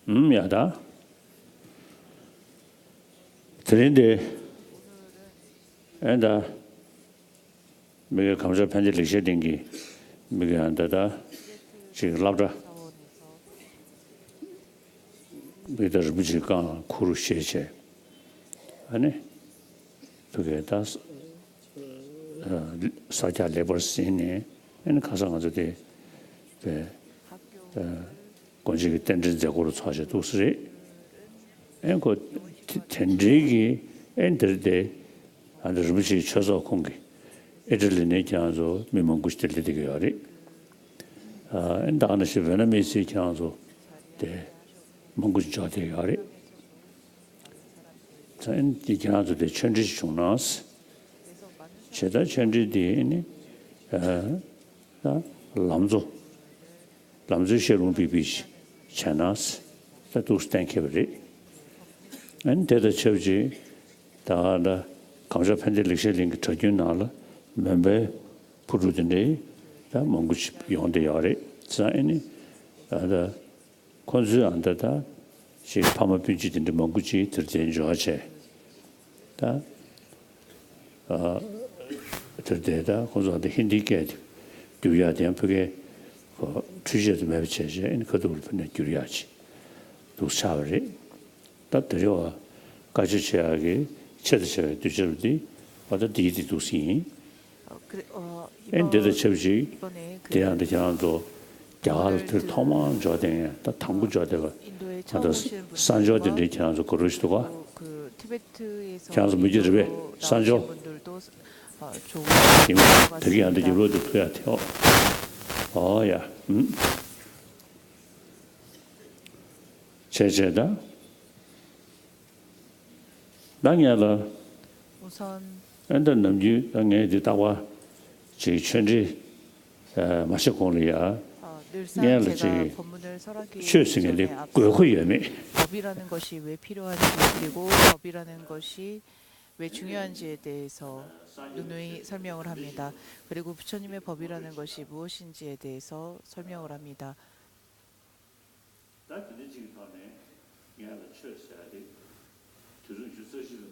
야다. 그런데 엔다 매일 감사 편지 리셔딩 게 매일 한다다 지금 라브라 매달 부지가 쿠르셰체 아니 그게 다 사자 레버스네 엔 가상아도 돼 건지기 텐전적으로 사실 도스리 엔고 텐지기 엔들데 안들부시 쳐서 공기 애들네 장소 미mon구시들 되게 하리 엔다나시 베나메시 장소 데 몽구시 저되게 하리 전 이장소 데 천지 중나스 제가 천지디니 람조 쉐롱 비비시 차나스 다도스 땡케브리 엔데다 쳐지 다나 감사 편지 릭셀링 저준나라 멤버 부르드네 다 몽구시 용데 야레 자이니 다다 콘즈 안다다 시 파마 빈지딘데 몽구시 들젠 조하체 다 들데다 콘즈한테 힌디게 두야 dem프게 주제도 매체제 인 것도 불편해 줄이야지 또 사월에 다 들어와 같이 제하게 쳐드셔야 되죠디 어디 디디도 시 엔데도 쳐지 대한대 장도 자알들 토만 저대 다 당구 저대가 다도 산조들 장도 그러시도가 그 티베트에서 장소 문제를 산조 이미 되게 안 되지 로드 돼야 돼요. 야, 제제다. 당연히 우선 엔더 남주 당연히 되다와 제 천지 마셔공리야. 늘상 제가 법문을 설하기 최승의 고회의미 법이라는 것이 왜 필요한지 그리고 법이라는 것이 왜 중요한지에 대해서 누누이 설명을 합니다. 그리고 부처님의 법이라는 것이 무엇인지에 대해서 설명을 합니다.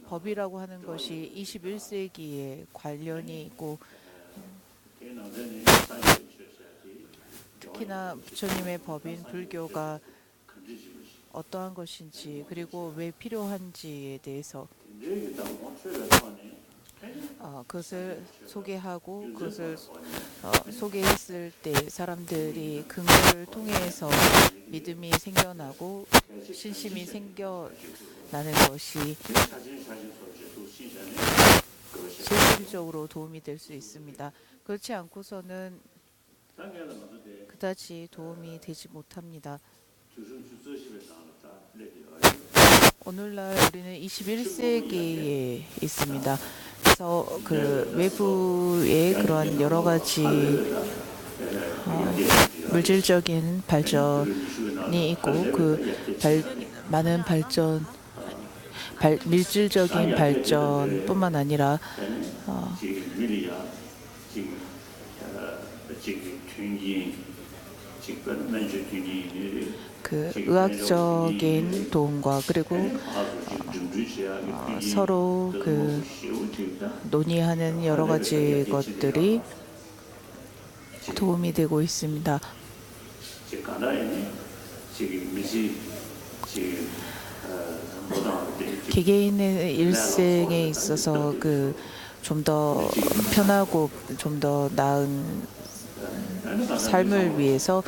법이라고 하는 것이 21세기에 관련이 있고 특히나 부처님의 법인 불교가 어떠한 것인지 그리고 왜 필요한지에 대해서 그것을 소개하고 그것을 소개했을 때 사람들이 근거를 통해서 믿음이 생겨나고 신심이 생겨나는 것이 실질적으로 도움이 될 수 있습니다. 그렇지 않고서는 그다지 도움이 되지 못합니다. 오늘날 우리는 21세기에 있습니다. 그래서 그 외부의 그런 여러 가지 물질적인 발전이 있고 많은 물질적인 발전뿐만 아니라 그 의학적인 도움과 그리고 서로 그 논의하는 여러 가지 것들이 도움이 되고 있습니다. 개개인의 일생에 있어서 그 좀 더 편하고 좀 더 나은 삶을 위해서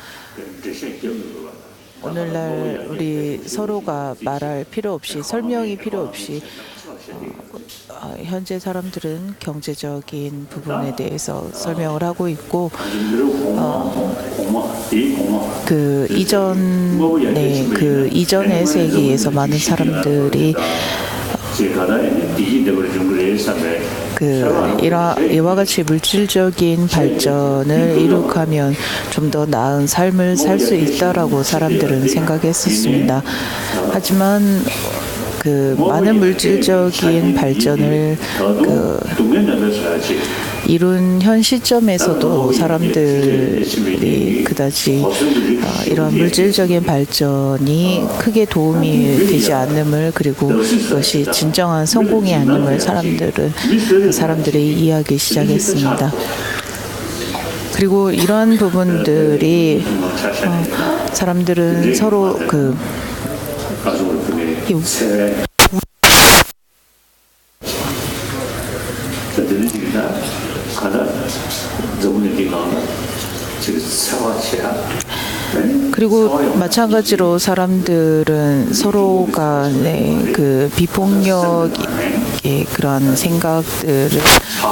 오늘날 우리 서로가 말할 필요 없이 설명이 필요 없이 현재 사람들은 경제적인 부분에 대해서 설명을 하고 있고 그 이전의 세기에서 많은 사람들이 이와 같이 물질적인 발전을 이룩하면 좀 더 나은 삶을 살 수 있다라고 사람들은 생각했었습니다. 하지만 그 많은 물질적인 발전을 이룬 현 시점에서도 사람들이 그다지 이런 물질적인 발전이 크게 도움이 되지 않음을, 그리고 그것이 진정한 성공이 아님을 사람들이 이해하기 시작했습니다. 그리고 이러한 부분들이 사람들은 서로 그리고 마찬가지로 사람들은 서로 간의 그 비폭력의 그런 생각들을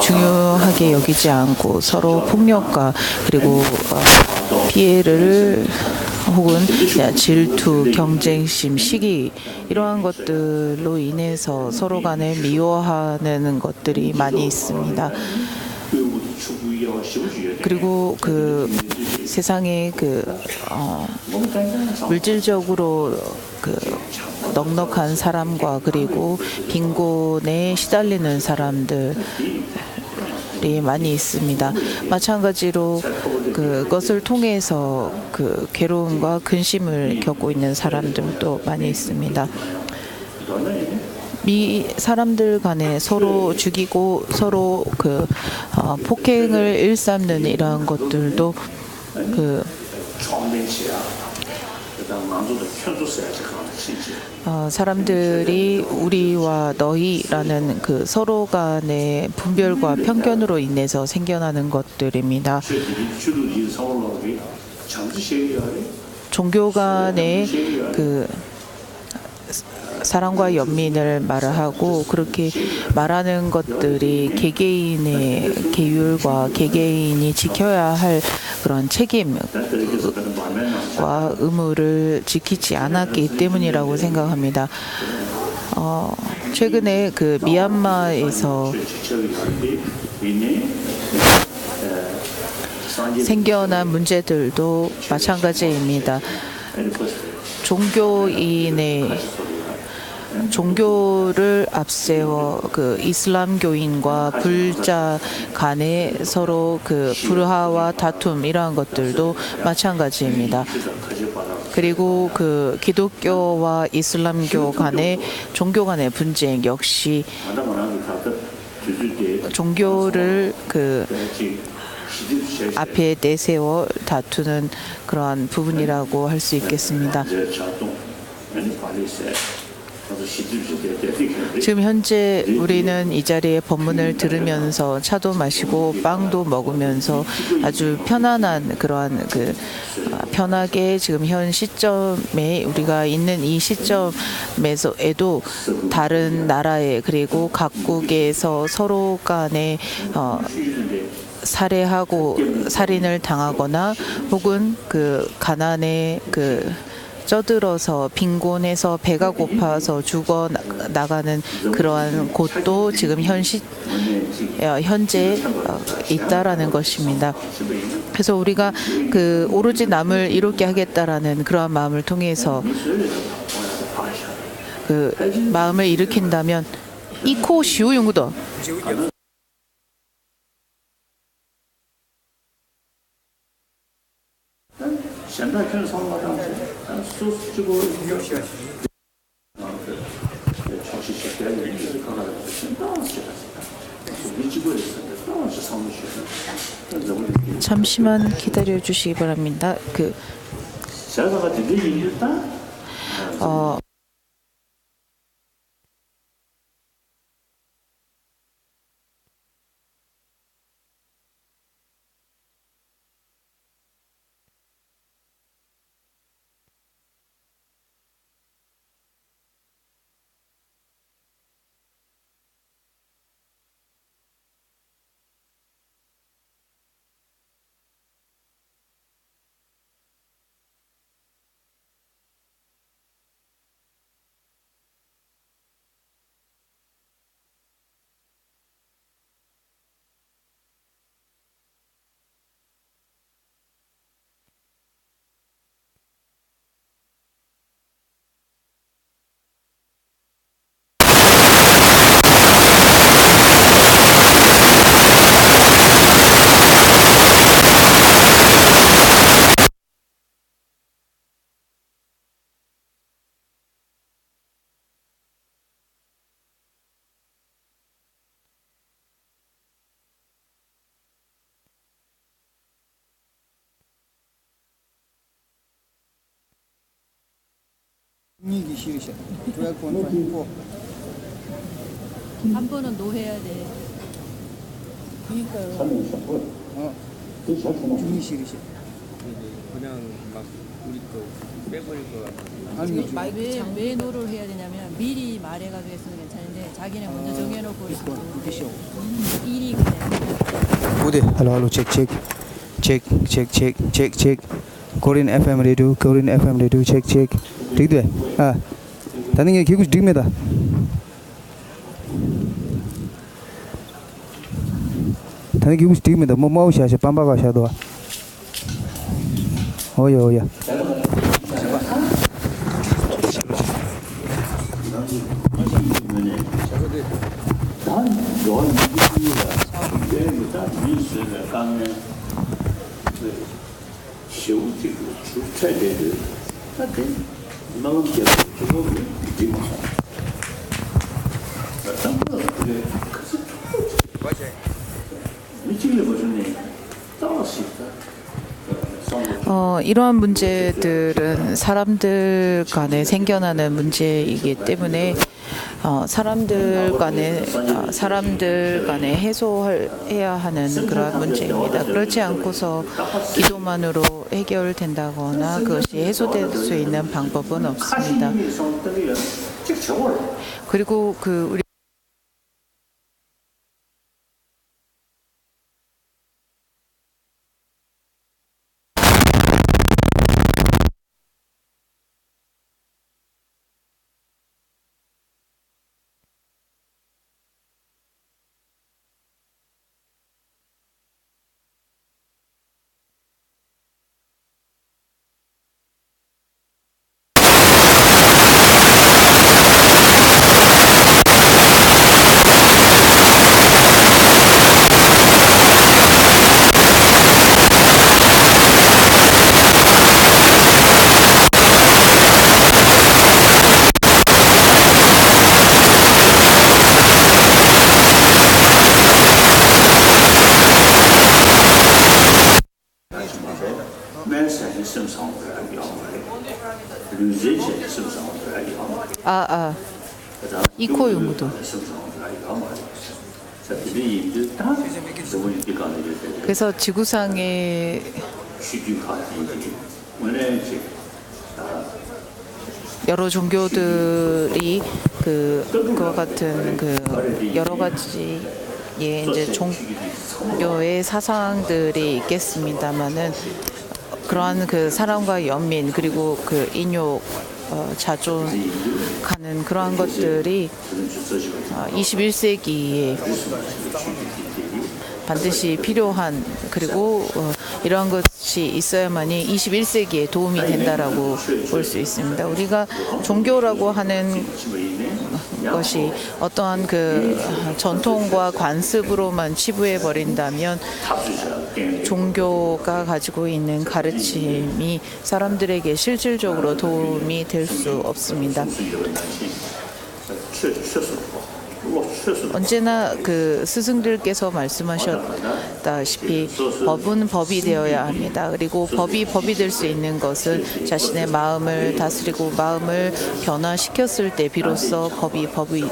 중요하게 여기지 않고 서로 폭력과 그리고 피해를 혹은 질투, 경쟁심, 시기 이러한 것들로 인해서 서로 간에 미워하는 것들이 많이 있습니다. 그리고 그 세상에 물질적으로 넉넉한 사람과 그리고 빈곤에 시달리는 사람들이 많이 있습니다. 마찬가지로 그것을 통해서 괴로움과 근심을 겪고 있는 사람들도 많이 있습니다. 사람들 간에 서로 죽이고 서로 폭행을 일삼는 이러한 것들도 사람들이 우리와 너희라는 서로 간의 분별과 편견으로 인해서 생겨나는 것들입니다. 종교 간의 사랑과 연민을 말하고 그렇게 말하는 것들이 개개인의 계율과 개개인이 지켜야 할 그런 책임과 의무를 지키지 않았기 때문이라고 생각합니다. 최근에 미얀마에서 생겨난 문제들도 마찬가지입니다. 종교를 앞세워 이슬람교인과 불자 간에 서로 불화와 다툼 이러한 것들도 마찬가지입니다. 그리고 기독교와 이슬람교 간의 종교 간의 분쟁 역시 종교를 앞에 내세워 다투는 그러한 부분이라고 할 수 있겠습니다. 지금 현재 우리는 이 자리에 법문을 들으면서 차도 마시고 빵도 먹으면서 아주 편안한 그러한 편하게 지금 현 시점에 우리가 있는 이 시점에서에도 다른 나라에 그리고 각국에서 서로 간에 살인을 당하거나 혹은 가난에 쩌들어서 빈곤해서 배가 고파서 죽어 나가는 그러한 곳도 지금 현재 있다라는 것입니다. 그래서 우리가 오로지 남을 이롭게 하겠다라는 그러한 마음을 통해서 마음을 일으킨다면 이코 시우용구도 잠시만 기다려 주시기 바랍니다. 이기 싫으셔. 12.4. 한 번은 노해야 돼. 주기 싫으셔. 그냥 막 우리 거 빼버릴 것 같아. 아니, 왜 노를 해야 되냐면 미리 말해가지고 했으면 괜찮은데 자기네 먼저 정해놓고 그렇죠. 일이 그냥 무대. Hello, check. Korean FM radio, check. ठीक है हाँ तने ये कुछ ठीक में था तने कुछ ठीक में था मम्मा उसे आशा पंबा का आशा दो हो या 이러한 문제들은 사람들 간에 생겨나는 문제이기 때문에 사람들 간에 해소해야 하는 그러한 문제입니다. 그렇지 않고서 기도만으로 해결된다거나 그것이 해소될 수 있는 방법은 없습니다. 그리고 우리 이코 용무도 그래서 지구상의 여러 종교들이 그와 같은 여러 가지의 이제 종교의 사상들이 있겠습니다만은 그러한 사람과 연민 그리고 인욕 자존하는 그러한 것들이 21세기에 반드시 필요한 그리고 이러한 것이 있어야만이 21세기에 도움이 된다라고 볼 수 있습니다. 우리가 종교라고 하는 것이 어떠한 전통과 관습으로만 치부해 버린다면 종교가 가지고 있는 가르침이 사람들에게 실질적으로 도움이 될 수 없습니다. 언제나 스승들께서 말씀하셨다시피 법은 법이 되어야 합니다. 그리고 법이 될 수 있는 것은 자신의 마음을 다스리고 마음을 변화시켰을 때 비로소 법이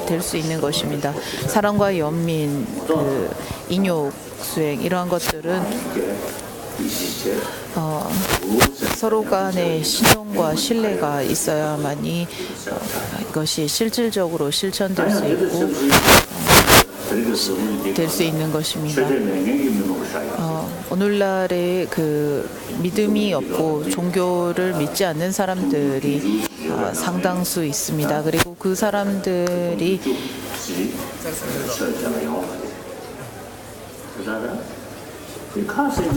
될 수 있는 것입니다. 사랑과 연민, 인욕, 수행 이러한 것들은 서로 간의 신용과 신뢰가 있어야만이 이것이 실질적으로 실천될 수 있고 될 수 있는 것입니다. 오늘날의 믿음이 없고 종교를 믿지 않는 사람들이 상당수 있습니다. 그리고 그 사람들이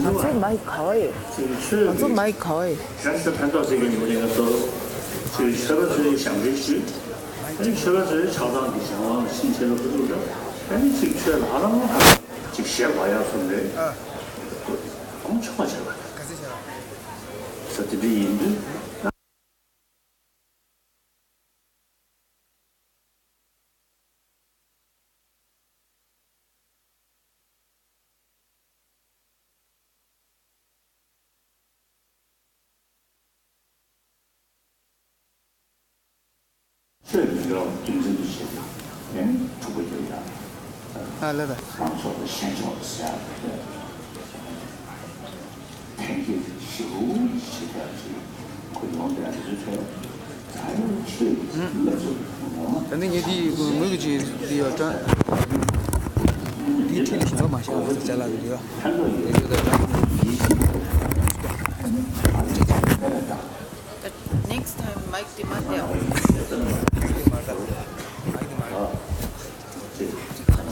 완전 많이 가와요. 완전 많이 가와요. 这一个竞争的协调，出轨对象，来来，刚说的现状是啊，天气修协调是会用的日程，还有去那种反正你的每个节你要转，你听听了嘛，现在在那个地方，也就在转。Next time, Mike Dimatteo.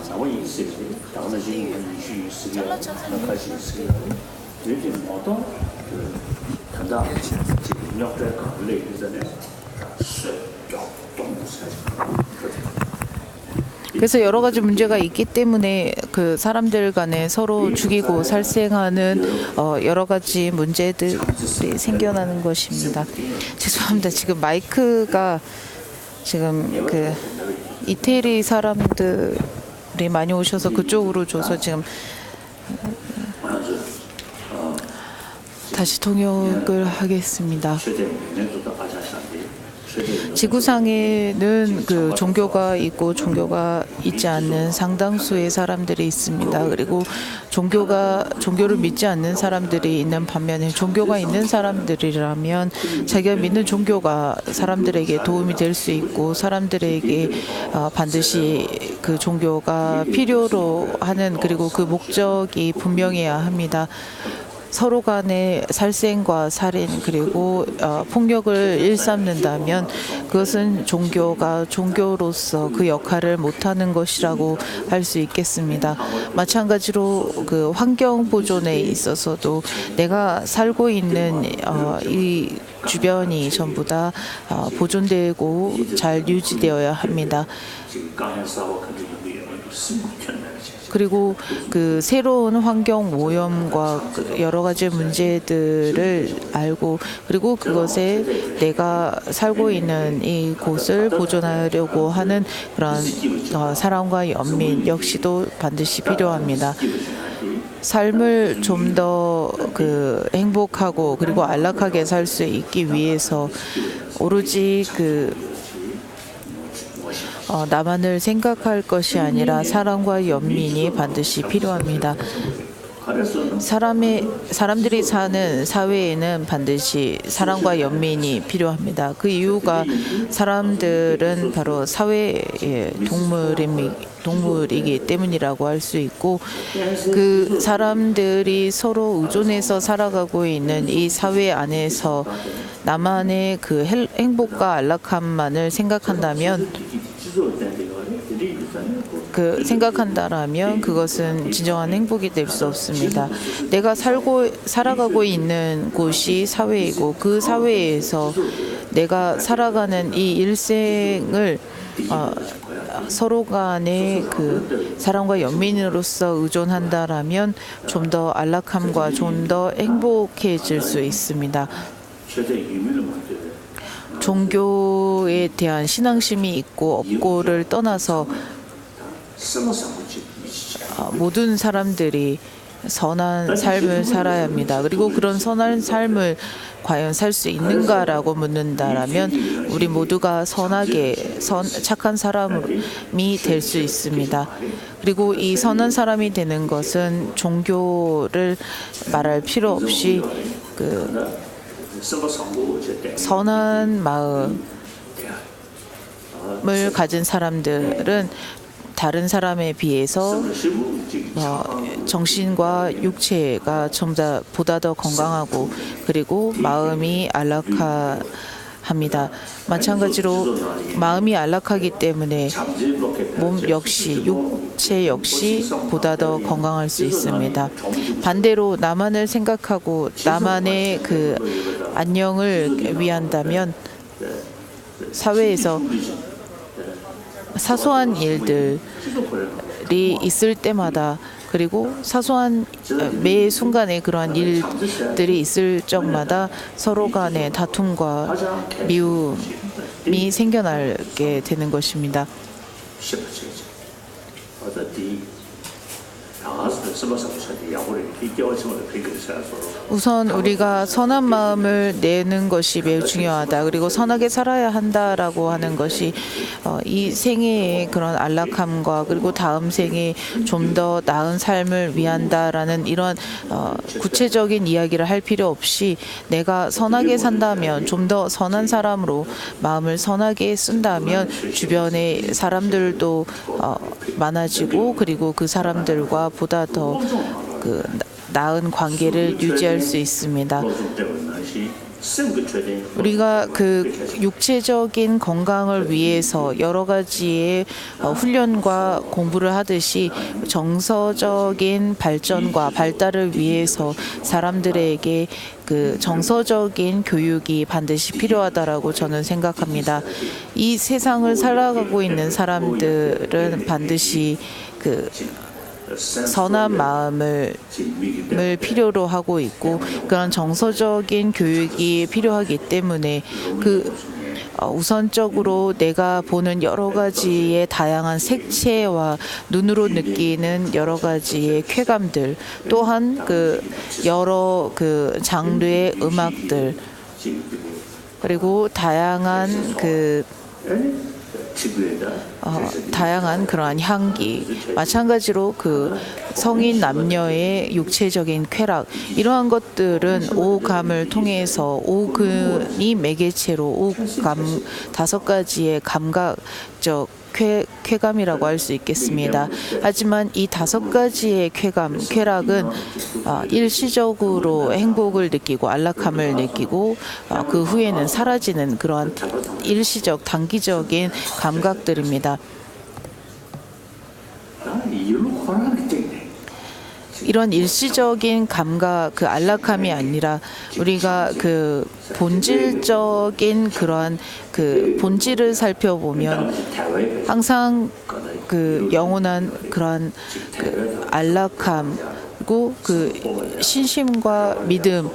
3월 20일 당원의 이슈 수리와 같이 수리와 요즘 어떤 그 단다 운영될 관리 예전에 수역 동사지 그래서 여러 가지 문제가 있기 때문에 그 사람들 간에 서로 죽이고 살생하는 여러 가지 문제들이 생겨나는 것입니다. 죄송합니다. 지금 마이크가 지금 그 이태리 사람들이 많이 오셔서 그쪽으로 줘서 지금 다시 통역을 하겠습니다. 지구상에는 그 종교가 있고 종교가 있지 않는 상당수의 사람들이 있습니다. 그리고 종교를 믿지 않는 사람들이 있는 반면에 종교가 있는 사람들이라면 자기가 믿는 종교가 사람들에게 도움이 될 수 있고 사람들에게 반드시 그 종교가 필요로 하는 그리고 그 목적이 분명해야 합니다. 서로 간의 살생과 살인 그리고 폭력을 일삼는다면 그것은 종교가 종교로서 그 역할을 못하는 것이라고 할 수 있겠습니다. 마찬가지로 그 환경 보존에 있어서도 내가 살고 있는 이 주변이 전부 다 보존되고 잘 유지되어야 합니다. 그리고 그 새로운 환경 오염과 여러 가지 문제들을 알고 그리고 그것에 내가 살고 있는 이 곳을 보존하려고 하는 그런 사랑과 연민 역시도 반드시 필요합니다. 삶을 좀 더 그 행복하고 그리고 안락하게 살 수 있기 위해서 오로지 나만을 생각할 것이 아니라 사랑과 연민이 반드시 필요합니다. 사람들이 사는 사회에는 반드시 사랑과 연민이 필요합니다. 그 이유가 사람들은 바로 사회의 동물이기 때문이라고 할 수 있고 그 사람들이 서로 의존해서 살아가고 있는 이 사회 안에서 나만의 그 행복과 안락함만을 생각한다면 생각한다라면 그것은 진정한 행복이 될 수 없습니다. 내가 살아가고 있는 곳이 사회이고 그 사회에서 내가 살아가는 이 일생을 서로 간의 그 사랑과 연민으로서 의존한다라면 좀 더 안락함과 좀 더 행복해질 수 있습니다. 종교에 대한 신앙심이 있고 없고를 떠나서 모든 사람들이 선한 삶을 살아야 합니다. 그리고 그런 선한 삶을 과연 살 수 있는가라고 묻는다라면 우리 모두가 착한 사람이 될 수 있습니다. 그리고 이 선한 사람이 되는 것은 종교를 말할 필요 없이 그 선한 마음을 가진 사람들은 다른 사람에 비해서 정신과 육체가 보다 더 건강하고 그리고 마음이 안락합니다. 마찬가지로 마음이 안락하기 때문에 몸 역시 육체 역시 보다 더 건강할 수 있습니다. 반대로 나만을 생각하고 나만의 그 안녕을 위한다면 사회에서 사소한 일들이 있을 때마다 그리고 사소한 매 순간에 그러한 일들이 있을 적마다 서로 간의 다툼과 미움이 생겨나게 되는 것입니다. 우선 우리가 선한 마음을 내는 것이 매우 중요하다. 그리고 선하게 살아야 한다라고 하는 것이 이 생애의 그런 안락함과 그리고 다음 생에 좀 더 나은 삶을 위한다라는 이런 구체적인 이야기를 할 필요 없이 내가 선하게 산다면 좀 더 선한 사람으로 마음을 선하게 쓴다면 주변의 사람들도 많아지고 그리고 그 사람들과 보다 더 그 나은 관계를 유지할 수 있습니다. 우리가 그 육체적인 건강을 위해서 여러 가지의 훈련과 공부를 하듯이 정서적인 발전과 발달을 위해서 사람들에게 그 정서적인 교육이 반드시 필요하다라고 저는 생각합니다. 이 세상을 살아가고 있는 사람들은 반드시 그 선한 마음을 필요로 하고 있고 그런 정서적인 교육이 필요하기 때문에 우선적으로 내가 보는 여러 가지의 다양한 색채와 눈으로 느끼는 여러 가지의 쾌감들 또한 그 여러 그 장르의 음악들 그리고 다양한 그러한 향기 마찬가지로 그 성인 남녀의 육체적인 쾌락 이러한 것들은 오감을 통해서 오근이 매개체로 오감 5가지의 감각적 쾌감이라고 할 수 있겠습니다. 하지만 이 5가지의 쾌락은 일시적으로 행복을 느끼고 안락함을 느끼고 그 후에는 사라지는 그러한 일시적 단기적인 감각들입니다. 이런 일시적인 감각, 그 안락함이 아니라 우리가 그 본질적인 그러한 그 본질을 살펴보면 항상 그 영원한 그러한 그 안락함 그리고 그 신심과 믿음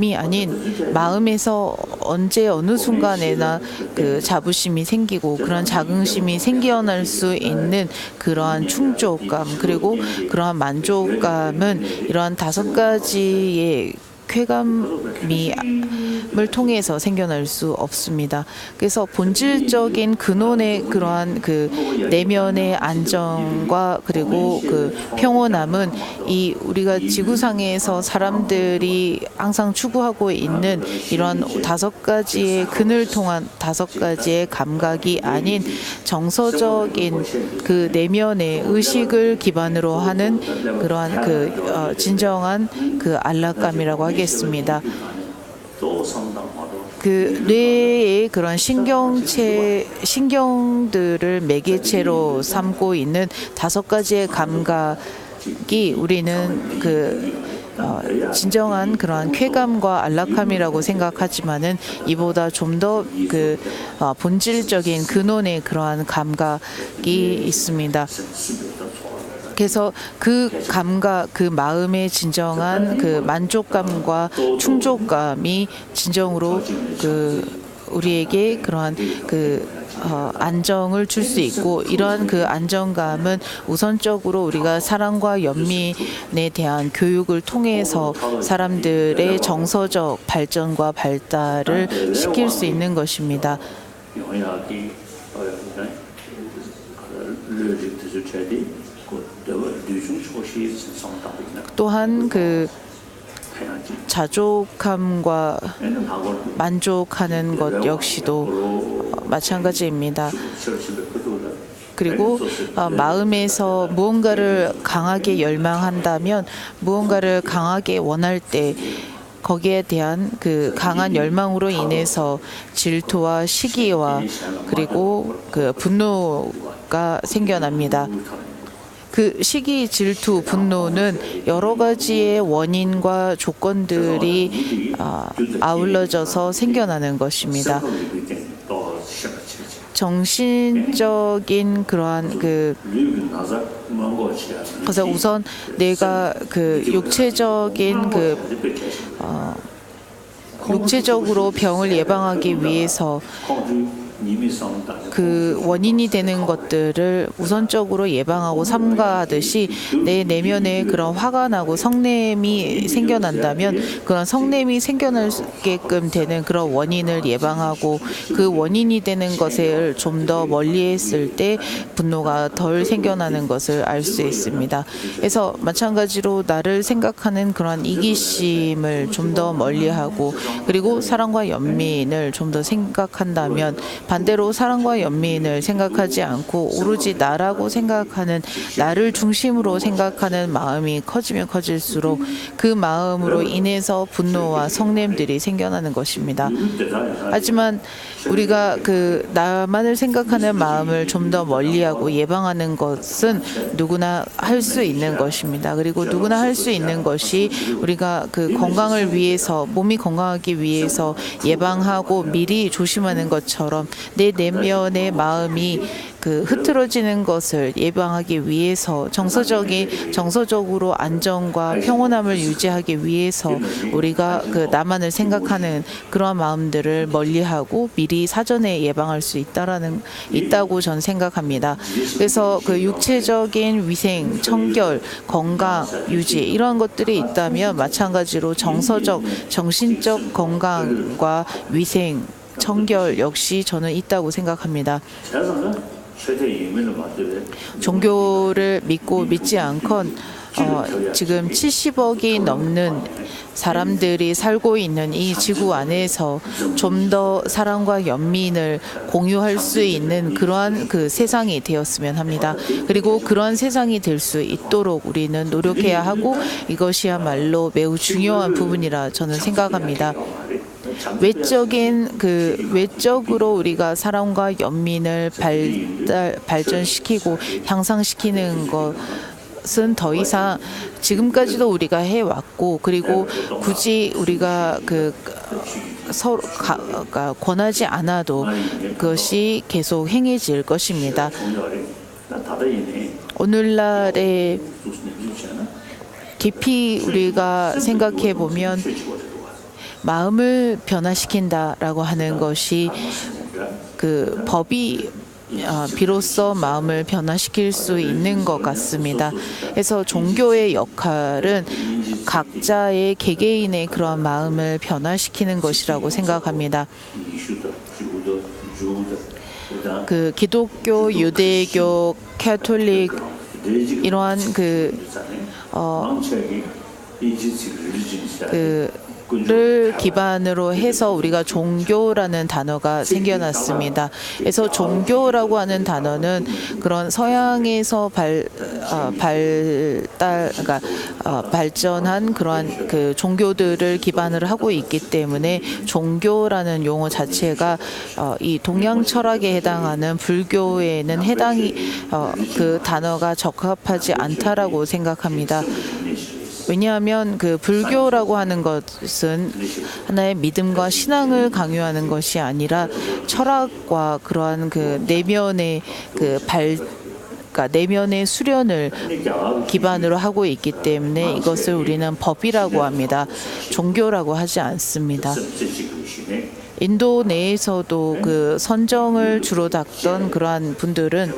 이 아닌 마음에서 언제 어느 순간에나 그 자부심이 생기고 그런 자긍심이 생겨날 수 있는 그러한 충족감 그리고 그러한 만족감은 이러한 5가지의 쾌감을 통해서 생겨날 수 없습니다. 그래서 본질적인 근원의 그러한 그 내면의 안정과 그리고 그 평온함은 이 우리가 지구상에서 사람들이 항상 추구하고 있는 이러한 5가지의 근을 통한 5가지의 감각이 아닌 정서적인 그 내면의 의식을 기반으로 하는 그러한 그 진정한 그 안락감이라고 하겠습니다. 그 뇌의 그런 신경들을 매개체로 삼고 있는 5가지의 감각이 우리는 진정한 그러한 쾌감과 안락함이라고 생각하지만은 이보다 좀 더 그 본질적인 근원의 그러한 감각이 있습니다. 그래서 그 감각, 그 마음의 진정한 그 만족감과 충족감이 진정으로 그 우리에게 그러한 그 안정을 줄 수 있고 이러한 그 안정감은 우선적으로 우리가 사랑과 연민에 대한 교육을 통해서 사람들의 정서적 발전과 발달을 시킬 수 있는 것입니다. 또한 그 자족함과 만족하는 것 역시도 마찬가지입니다. 그리고 마음에서 무언가를 강하게 열망한다면 무언가를 강하게 원할 때 거기에 대한 그 강한 열망으로 인해서 질투와 시기와 그리고 그 분노가 생겨납니다. 그 시기, 질투, 분노는 여러 가지의 원인과 조건들이 아울러져서 생겨나는 것입니다. 정신적인 그러한 그래서 우선 내가 그 육체적인 육체적으로 병을 예방하기 위해서 그 원인이 되는 것들을 우선적으로 예방하고 삼가하듯이 내 내면에 그런 화가 나고 성냄이 생겨난다면 그런 성냄이 생겨나게끔 되는 그런 원인을 예방하고 그 원인이 되는 것을 좀 더 멀리했을 때 분노가 덜 생겨나는 것을 알 수 있습니다. 그래서 마찬가지로 나를 생각하는 그런 이기심을 좀 더 멀리하고 그리고 사랑과 연민을 좀 더 생각한다면 반대로 사랑과 연민을 생각하지 않고 오로지 나라고 생각하는 나를 중심으로 생각하는 마음이 커지면 커질수록 그 마음으로 인해서 분노와 성냄들이 생겨나는 것입니다. 하지만 우리가 그 나만을 생각하는 마음을 좀 더 멀리하고 예방하는 것은 누구나 할 수 있는 것입니다. 그리고 누구나 할 수 있는 것이 우리가 그 건강을 위해서 몸이 건강하기 위해서 예방하고 미리 조심하는 것처럼 내 내면의 마음이 그 흐트러지는 것을 예방하기 위해서 정서적으로 안정과 평온함을 유지하기 위해서 우리가 그 나만을 생각하는 그러한 마음들을 멀리하고 미리 사전에 예방할 수 있다고 전 생각합니다. 그래서 그 육체적인 위생, 청결, 건강 유지 이러한 것들이 있다면 마찬가지로 정신적 건강과 위생, 청결 역시 저는 있다고 생각합니다. 종교를 믿고 믿지 않건 지금 70억이 넘는 사람들이 살고 있는 이 지구 안에서 좀 더 사랑과 연민을 공유할 수 있는 그러한 그 세상이 되었으면 합니다. 그리고 그러한 세상이 될 수 있도록 우리는 노력해야 하고 이것이야말로 매우 중요한 부분이라 저는 생각합니다. 외적으로 우리가 사랑과 연민을 발전시키고 향상시키는 것은 더 이상 지금까지도 우리가 해왔고 그리고 굳이 우리가 서로 권하지 않아도 그것이 계속 행해질 것입니다. 오늘날에 깊이 우리가 생각해 보면 마음을 변화시킨다라고 하는 것이 그 법이 비로소 마음을 변화시킬 수 있는 것 같습니다. 그래서 종교의 역할은 각자의 개개인의 그런 마음을 변화시키는 것이라고 생각합니다. 그 기독교, 유대교, 가톨릭 이러한 를 기반으로 해서 우리가 종교라는 단어가 생겨났습니다. 그래서 종교라고 하는 단어는 그런 서양에서 발전한 그러한 그 종교들을 기반으로 하고 있기 때문에 종교라는 용어 자체가 이 동양 철학에 해당하는 불교에는 그 단어가 적합하지 않다라고 생각합니다. 왜냐하면 그 불교라고 하는 것은 하나의 믿음과 신앙을 강요하는 것이 아니라 철학과 그러한 그 내면의 내면의 수련을 기반으로 하고 있기 때문에 이것을 우리는 법이라고 합니다. 종교라고 하지 않습니다. 인도 내에서도 그 선정을 주로 닦던 그러한 분들은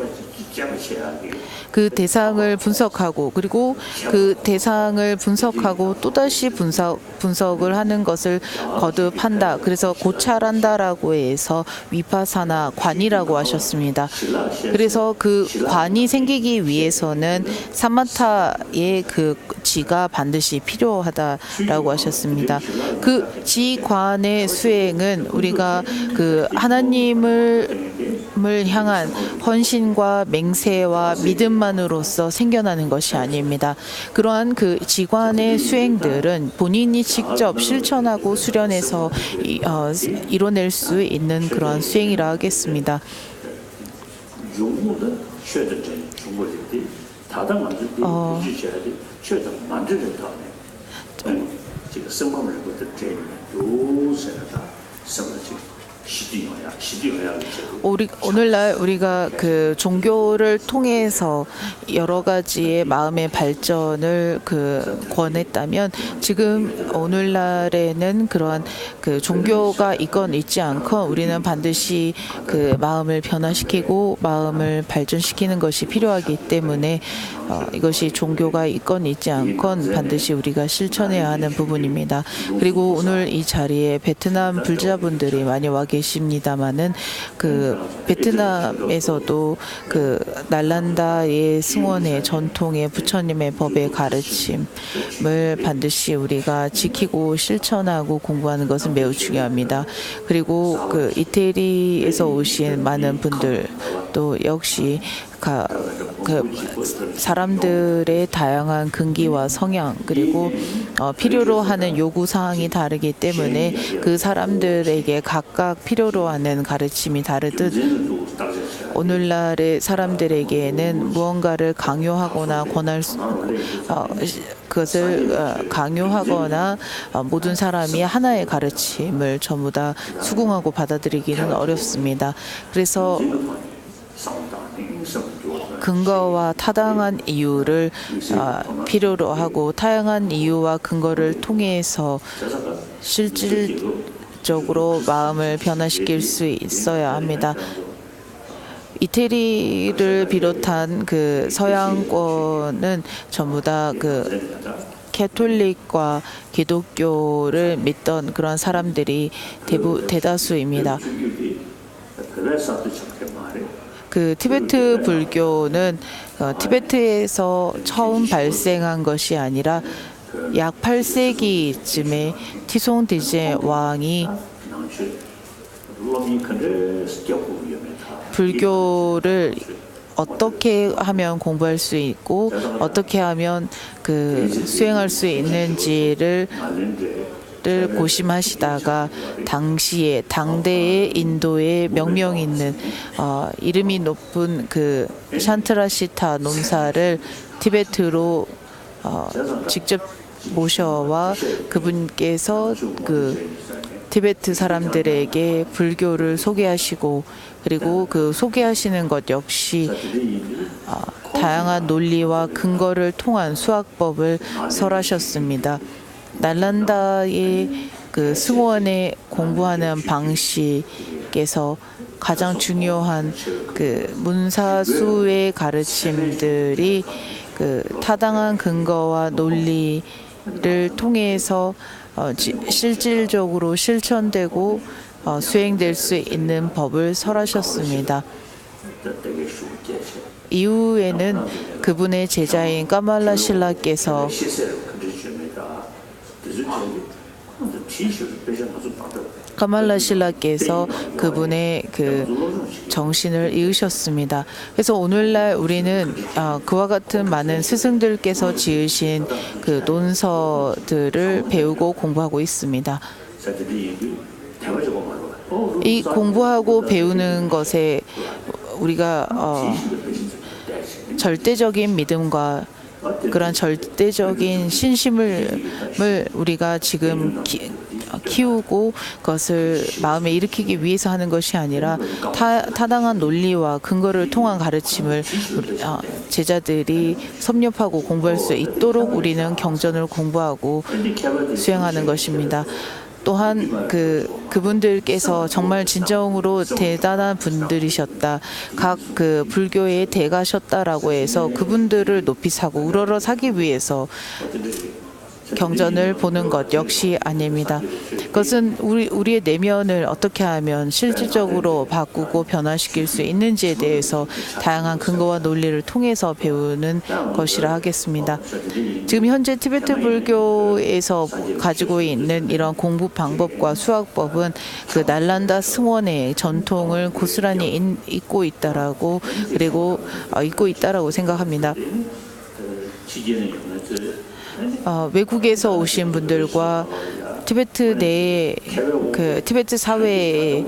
그 대상을 분석하고 그리고 그 대상을 분석하고 또다시 분석을 하는 것을 거듭한다. 그래서 고찰한다라고 해서 위파사나 관이라고 하셨습니다. 그래서 그 관이 생기기 위해서는 사마타의 그 지가 반드시 필요하다라고 하셨습니다. 그 지관의 수행은 우리가 그 하나님을 향한 헌신과 맹세와 믿음만으로서 생겨나는 것이 아닙니다. 그러한 그 지관의 수행들은 본인이 직접 실천하고 수련해서 이뤄낼 수 있는 그러한 수행이라 하겠습니다. 오늘날 우리가 그 종교를 통해서 여러 가지의 마음의 발전을 권했다면 지금 오늘날에는 그러한 그 종교가 있건 있지 않건 우리는 반드시 그 마음을 변화시키고 마음을 발전시키는 것이 필요하기 때문에 이것이 종교가 있건 있지 않건 반드시 우리가 실천해야 하는 부분입니다. 그리고 오늘 이 자리에 베트남 불자분들이 많이 와 계십니다만은 그 베트남에서도 그 날란다의 승원의 전통의 부처님의 법의 가르침을 반드시 우리가 지키고 실천하고 공부하는 것은 매우 중요합니다. 그리고 그 이태리에서 오신 많은 분들 또 역시 그 사람들의 다양한 근기와 성향 그리고 필요로 하는 요구 사항이 다르기 때문에 그 사람들에게 각각 필요로 하는 가르침이 다르듯 오늘날의 사람들에게는 무언가를 강요하거나 그것을 강요하거나 모든 사람이 하나의 가르침을 전부 다 수긍하고 받아들이기는 어렵습니다. 그래서 근거와 타당한 이유를 필요로 하고 다양한 이유와 근거를 통해서 실질적으로 마음을 변화시킬 수 있어야 합니다. 이태리를 비롯한 그 서양권은 전부 다 그 캐톨릭과 기독교를 믿던 그런 사람들이 대다수입니다. 그 티베트 불교는 티베트에서 처음 발생한 것이 아니라 약 8세기쯤에 티송디제 왕이 불교를 어떻게 하면 공부할 수 있고 어떻게 하면 그 수행할 수 있는지를 고심하시다가 당시에 당대의 인도의 명명 있는 이름이 높은 그 샨트라시타 논사를 티베트로 직접 모셔와 그분께서 그 티베트 사람들에게 불교를 소개하시고 그리고 그 소개하시는 것 역시 다양한 논리와 근거를 통한 수학법을 설하셨습니다. 날란다의 그 승원에 공부하는 방식에서 가장 중요한 그 문사수의 가르침들이 그 타당한 근거와 논리를 통해서 실질적으로 실천되고 수행될 수 있는 법을 설하셨습니다. 이후에는 그분의 제자인 까말라 신라께서 그분의 그 정신을 이으셨습니다. 그래서 오늘날 우리는 그와 같은 많은 스승들께서 지으신 그 논서들을 배우고 공부하고 있습니다. 이 공부하고 배우는 것에 우리가 절대적인 믿음과 그런 절대적인 신심을 우리가 지금 키우고 그것을 마음에 일으키기 위해서 하는 것이 아니라 타당한 논리와 근거를 통한 가르침을 제자들이 섭렵하고 공부할 수 있도록 우리는 경전을 공부하고 수행하는 것입니다. 또한 그분들께서 정말 진정으로 대단한 분들이셨다. 각 그 불교의 대가셨다라고 해서 그분들을 높이 사고 우러러 사기 위해서 경전을 보는 것 역시 아닙니다. 그것은 우리의 내면을 어떻게 하면 실질적으로 바꾸고 변화시킬 수 있는지에 대해서 다양한 근거와 논리를 통해서 배우는 것이라 하겠습니다. 지금 현재 티베트 불교에서 가지고 있는 이런 공부 방법과 수학법은 그 날란다 승원의 전통을 고스란히 잇고 있다라고 생각합니다. 외국에서 오신 분들과 티베트 내에 그 티베트 사회에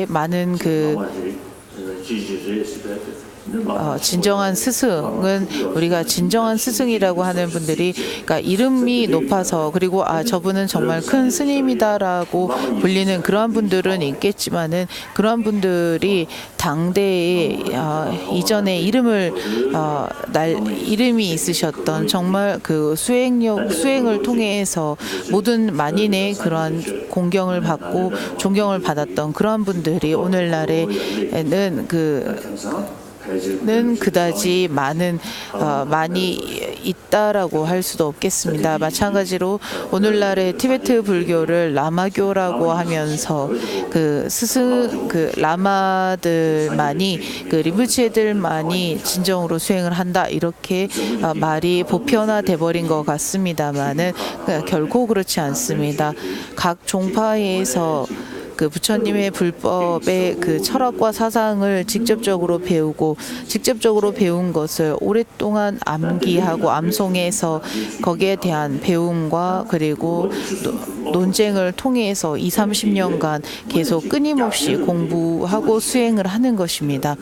많은 그 진정한 스승은 우리가 진정한 스승이라고 하는 분들이 그러니까 이름이 높아서 그리고 저분은 정말 큰 스님이다라고 불리는 그러한 분들은 있겠지만은 그러한 분들이 당대에 이전에 이름이 있으셨던 정말 그 수행을 통해서 모든 만인의 그러한 공경을 받고 존경을 받았던 그러한 분들이 오늘날에는 그다지 많이 있다라고 할 수도 없겠습니다. 마찬가지로 오늘날의 티베트 불교를 라마교라고 하면서 그 라마들만이 림부체들만이 진정으로 수행을 한다 이렇게 말이 보편화돼 버린 것 같습니다만은 결코 그렇지 않습니다. 각 종파에서 그 부처님의 불법의 그 철학과 사상을 직접적으로 배운 것을 오랫동안 암기하고 암송해서 거기에 대한 배움과 그리고 논쟁을 통해서 20-30년간 계속 끊임없이 공부하고 수행을 하는 것입니다.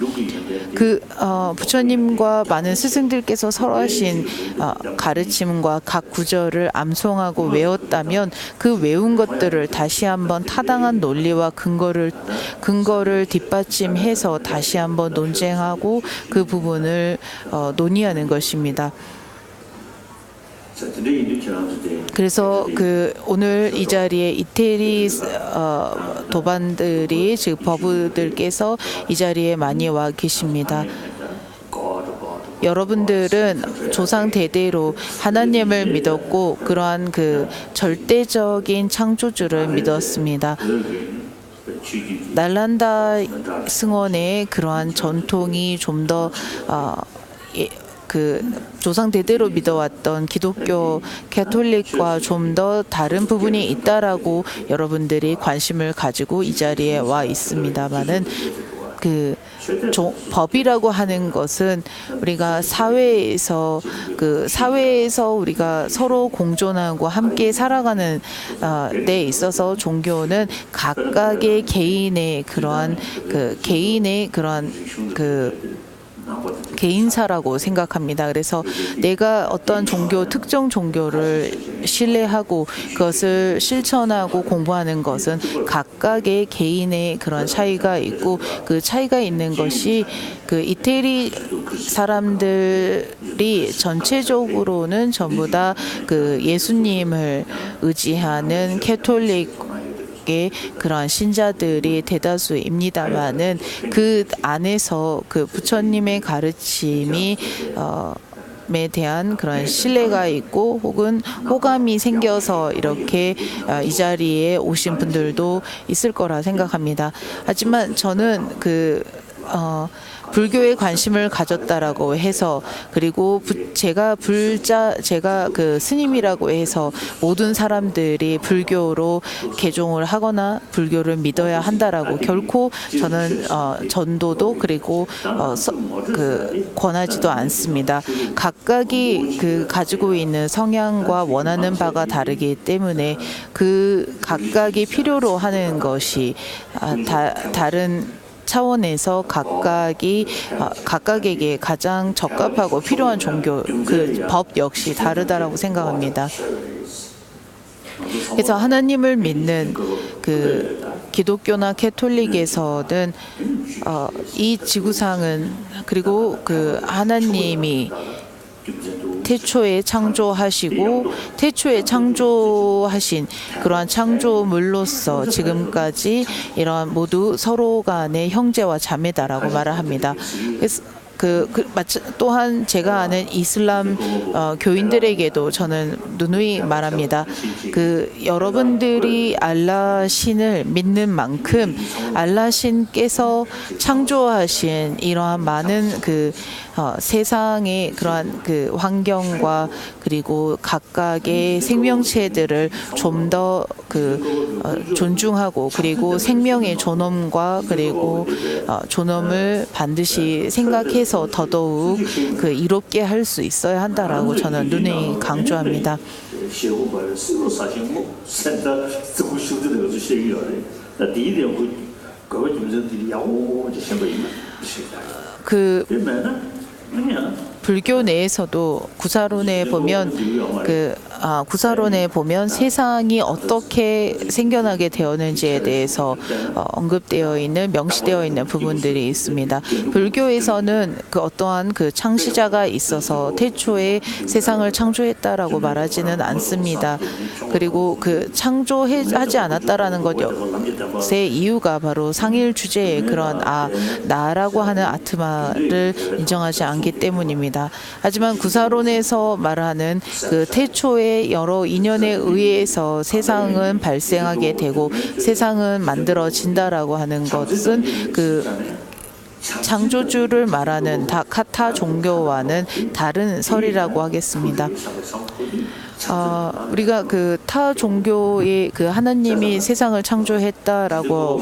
부처님과 많은 스승들께서 설하신 가르침과 각 구절을 암송하고 외웠다면 그 외운 것들을 다시 한번 타당한 논리와 근거를 뒷받침해서 다시 한번 논쟁하고 그 부분을 논의하는 것입니다. 그래서 오늘 이 자리에 이태리 도반들이 즉 버부들께서 이 자리에 많이 와 계십니다. 여러분들은 조상 대대로 하나님을 믿었고 그러한 그 절대적인 창조주를 믿었습니다. 날란다 승원의 그러한 전통이 좀 더 조상 대대로 믿어왔던 기독교 캐톨릭과 좀 더 다른 부분이 있다라고 여러분들이 관심을 가지고 이 자리에 와 있습니다만은 법이라고 하는 것은 우리가 사회에서 우리가 서로 공존하고 함께 살아가는 데 있어서 종교는 각각의 개인의 그러한 개인사라고 생각합니다. 그래서 내가 어떤 특정 종교를 신뢰하고 그것을 실천하고 공부하는 것은 각각의 개인의 그런 차이가 있고 그 차이가 있는 것이 이태리 사람들이 전체적으로는 전부 다 예수님을 의지하는 캐톨릭 그러한 신자들이 대다수입니다만은 그 안에서 부처님의 가르침이 에 대한 그런 신뢰가 있고 혹은 호감이 생겨서 이렇게 이 자리에 오신 분들도 있을 거라 생각합니다. 하지만 저는 불교에 관심을 가졌다라고 해서 그리고 제가 스님이라고 해서 모든 사람들이 불교로 개종을 하거나 불교를 믿어야 한다라고 결코 저는 전도도 그리고 권하지도 않습니다. 각각이 가지고 있는 성향과 원하는 바가 다르기 때문에 각각이 필요로 하는 것이 다른 차원에서 각각에게 가장 적합하고 필요한 종교, 법 역시 다르다라고 생각합니다. 그래서 하나님을 믿는 기독교나 캐톨릭에서는 이 지구상은 그리고 하나님이 태초에 창조하시고 태초에 창조하신 그러한 창조물로서 지금까지 이러한 모두 서로 간의 형제와 자매다라고 말을 합니다. 그래서 또한 제가 아는 이슬람 교인들에게도 저는 누누이 말합니다. 여러분들이 알라 신을 믿는 만큼 알라 신께서 창조하신 이러한 많은 세상의 그러한 환경과 그리고 각각의 생명체들을 좀 더 존중하고 그리고 생명의 존엄과 그리고 존엄을 반드시 생각해서 더더욱 이롭게 할 수 있어야 한다라고 저는 누누이 강조합니다. 그 불교 내에서도 구사론에 보면 구사론에 보면 세상이 어떻게 생겨나게 되었는지에 대해서 언급되어 있는 명시되어 있는 부분들이 있습니다. 불교에서는 그 어떠한 그 창시자가 있어서 태초에 세상을 창조했다라고 말하지는 않습니다. 그리고 그 창조하지 않았다라는 것의 이유가 바로 상일 주제의 그런 나라고 하는 아트마를 인정하지 않기 때문입니다. 하지만 구사론에서 말하는 그 태초의 여러 인연에 의해서 세상은 발생하게 되고 세상은 만들어진다라고 하는 것은 그 창조주를 말하는 카타 종교와는 다른 설이라고 하겠습니다. 우리가 그 타 종교의 그 하나님이 세상을 창조했다라고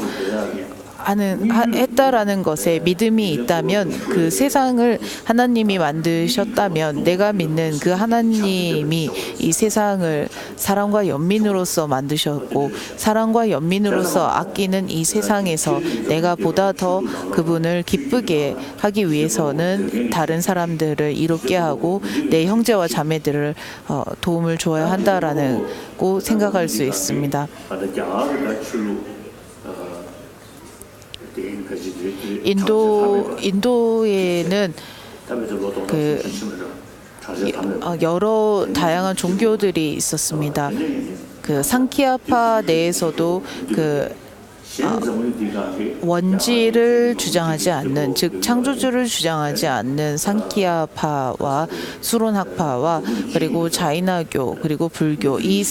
했다라는 것에 믿음이 있다면 그 세상을 하나님이 만드셨다면 내가 믿는 그 하나님이 이 세상을 사랑과 연민으로서 만드셨고 사랑과 연민으로서 아끼는 이 세상에서 내가 보다 더 그분을 기쁘게 하기 위해서는 다른 사람들을 이롭게 하고 내 형제와 자매들을 도움을 줘야 한다라고 생각할 수 있습니다. 인도에는 그 여러 다양한 종교들이 있었습니다. 그 상키아파 내에서도 그 원지를 주장하지 않는, 즉 창조주를 주장하지 않는 상키아파와 수론학파와 그리고 자이나교 그리고 불교 이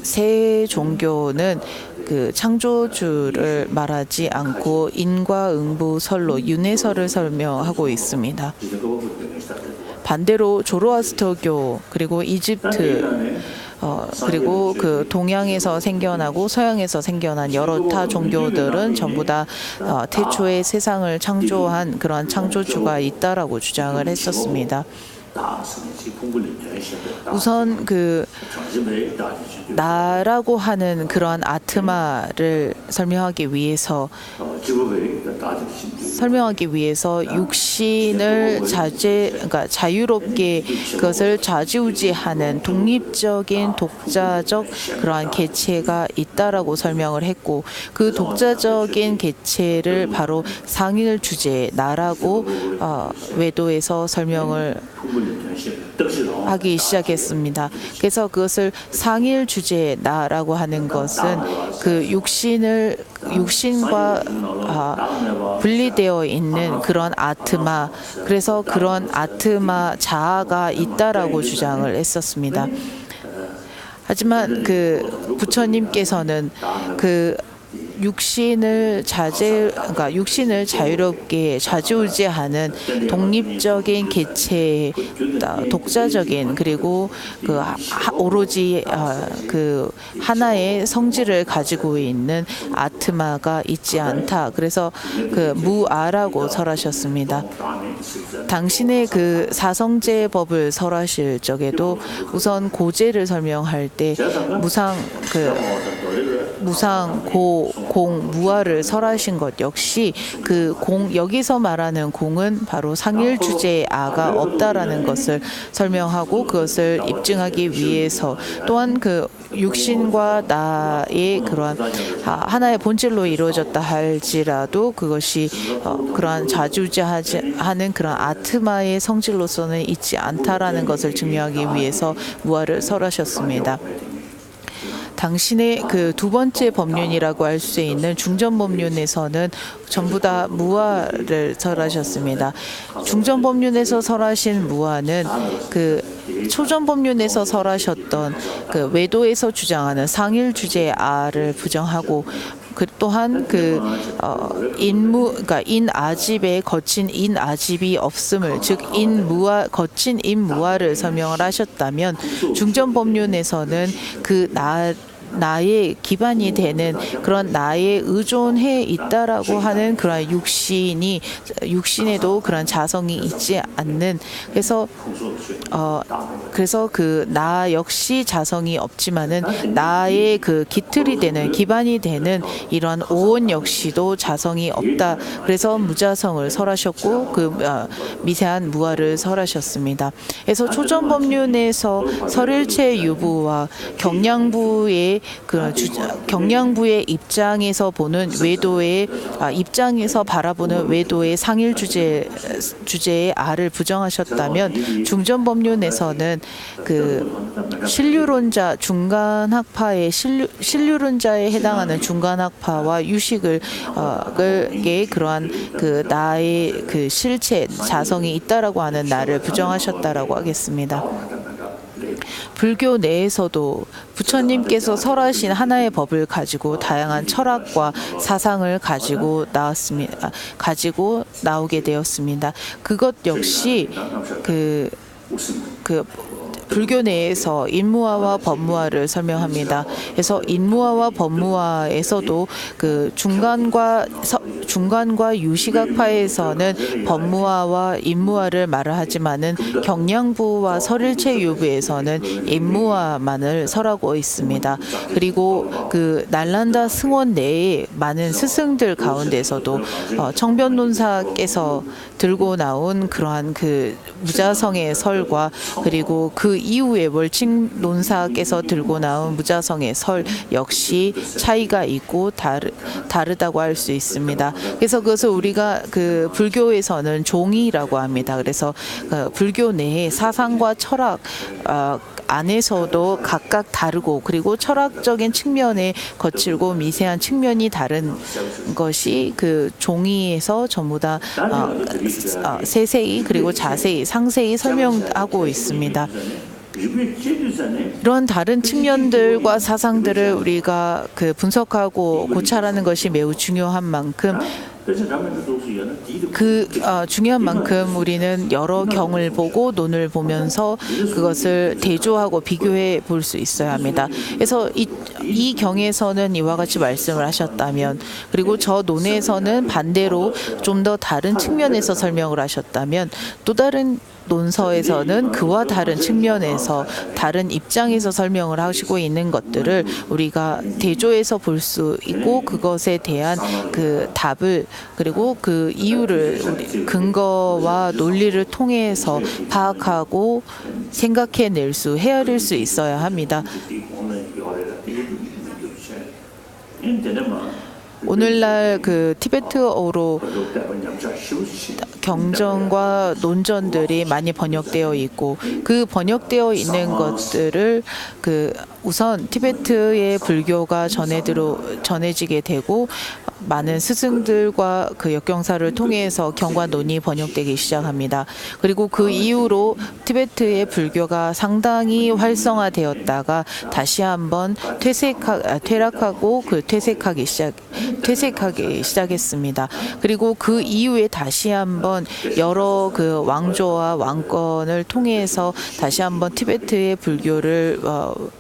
세 종교는 그 창조주를 말하지 않고 인과응보설로 윤회설을 설명하고 있습니다. 반대로 조로아스터교 그리고 이집트 그리고 그 동양에서 생겨나고 서양에서 생겨난 여러 타 종교들은 전부 다 태초에 세상을 창조한 그러한 창조주가 있다라고 주장을 했었습니다. 우선 그 나라고 하는 그러한 아트마를 설명하기 위해서 육신을 그러니까 자유롭게 그것을 좌지우지하는 독립적인 독자적 그러한 개체가 있다라고 설명을 했고 그 독자적인 개체를 바로 상일 주제 나라고 외도에서 설명을 하기 시작했습니다. 그래서 그것을 상일 주제 나라고 하는 것은 그 육신과 분리되어 있는 그런 아트마, 그래서 그런 아트마 자아가 있다라고 주장을 했었습니다. 하지만 그 부처님께서는 그 육신을 자유롭게 좌지우지하는 독립적인 개체, 독자적인 그리고 그 오로지 그 하나의 성질을 가지고 있는 아트마가 있지 않다. 그래서 그 무아라고 설하셨습니다. 당신의 그 사성제 법을 설하실 적에도 우선 고제를 설명할 때 무상, 고, 공, 무아를 설하신 것 역시 그 여기서 말하는 공은 바로 상일 주제의 아가 없다라는 것을 설명하고 그것을 입증하기 위해서 또한 그 육신과 나의 그러한 하나의 본질로 이루어졌다 할지라도 그것이 그러한 좌지우지하는 그런 아트마의 성질로서는 있지 않다라는 것을 증명하기 위해서 무아를 설하셨습니다. 당신의 그 두 번째 법륜이라고 할 수 있는 중전 법륜에서는 전부 다 무아를 설하셨습니다. 중전 법륜에서 설하신 무아는 그 초전 법륜에서 설하셨던 그 외도에서 주장하는 상일 주제의 아를 부정하고 또한 그러니까 인아집에 거친 인아집이 없음을, 즉 거친 인무아를 설명을 하셨다면 중전 법륜에서는 그 나의 기반이 되는 그런 나에 의존해 있다라고 하는 그런 육신에도 그런 자성이 있지 않는 그래서 그 나 역시 자성이 없지만은 나의 그 기틀이 되는 기반이 되는 이런 오온 역시도 자성이 없다. 그래서 무자성을 설하셨고 미세한 무아를 설하셨습니다. 그래서 초전법륜에서 설일체 유부와 경량부의 경량부의 입장에서 보는 외도의 입장에서 바라보는 외도의 상일 주제의 알을 부정하셨다면 중전법륜에서는 그 신류론자 중간학파의 신류론자에 해당하는 중간학파와 유식을 그러한 그 나의 그 실체 자성이 있다라고 하는 나를 부정하셨다라고 하겠습니다. 불교 내에서도 부처님께서 설하신 하나의 법을 가지고 다양한 철학과 사상을 가지고 나오게 되었습니다. 그것 역시 불교 내에서 인무화와 법무화를 설명합니다. 그래서 인무화와 법무화에서도 그 중간과 유식학파에서는 법무화와 인무화를 말을 하지만은 경량부와 설일체 유부에서는 인무화만을 설하고 있습니다. 그리고 그 날란다 승원 내에 많은 스승들 가운데서도 청변론사께서 들고 나온 그러한 그 무자성의 설과 그리고 그 이후에 월칭 논사께서 들고 나온 무자성의 설 역시 차이가 있고 다르다고 할 수 있습니다. 그래서 그것을 우리가 그 불교에서는 종이라고 합니다. 그래서 불교 내에 사상과 철학 안에서도 각각 다르고 그리고 철학적인 측면에 거칠고 미세한 측면이 다른 것이 그 종이에서 전부 다 세세히 그리고 자세히 상세히 설명하고 있습니다. 이런 다른 측면들과 사상들을 우리가 그 분석하고 고찰하는 것이 매우 중요한 만큼 중요한 만큼 우리는 여러 경을 보고 논을 보면서 그것을 대조하고 비교해 볼 수 있어야 합니다. 그래서 이 경에서는 이와 같이 말씀을 하셨다면 그리고 저 논에서는 반대로 좀 더 다른 측면에서 설명을 하셨다면 또 다른 논서에서는 그와 다른 측면에서 다른 입장에서 설명을 하시고 있는 것들을 우리가 대조해서 볼 수 있고 그것에 대한 그 답을 그리고 그 이유를 근거와 논리를 통해서 파악하고 생각해낼 수 헤아릴 수 있어야 합니다. 오늘날 그 티베트어로 경전과 논전들이 많이 번역되어 있고 그 번역되어 있는 것들을 우선 티베트의 불교가 전해지게 되고 많은 스승들과 그 역경사를 통해서 경과 논이 번역되기 시작합니다. 그리고 그 이후로 티베트의 불교가 상당히 활성화되었다가 다시 한번 퇴락하고 퇴색하기 시작했습니다. 그리고 그 이후에 다시 한번 여러 그 왕조와 왕권을 통해서 다시 한번 티베트의 불교를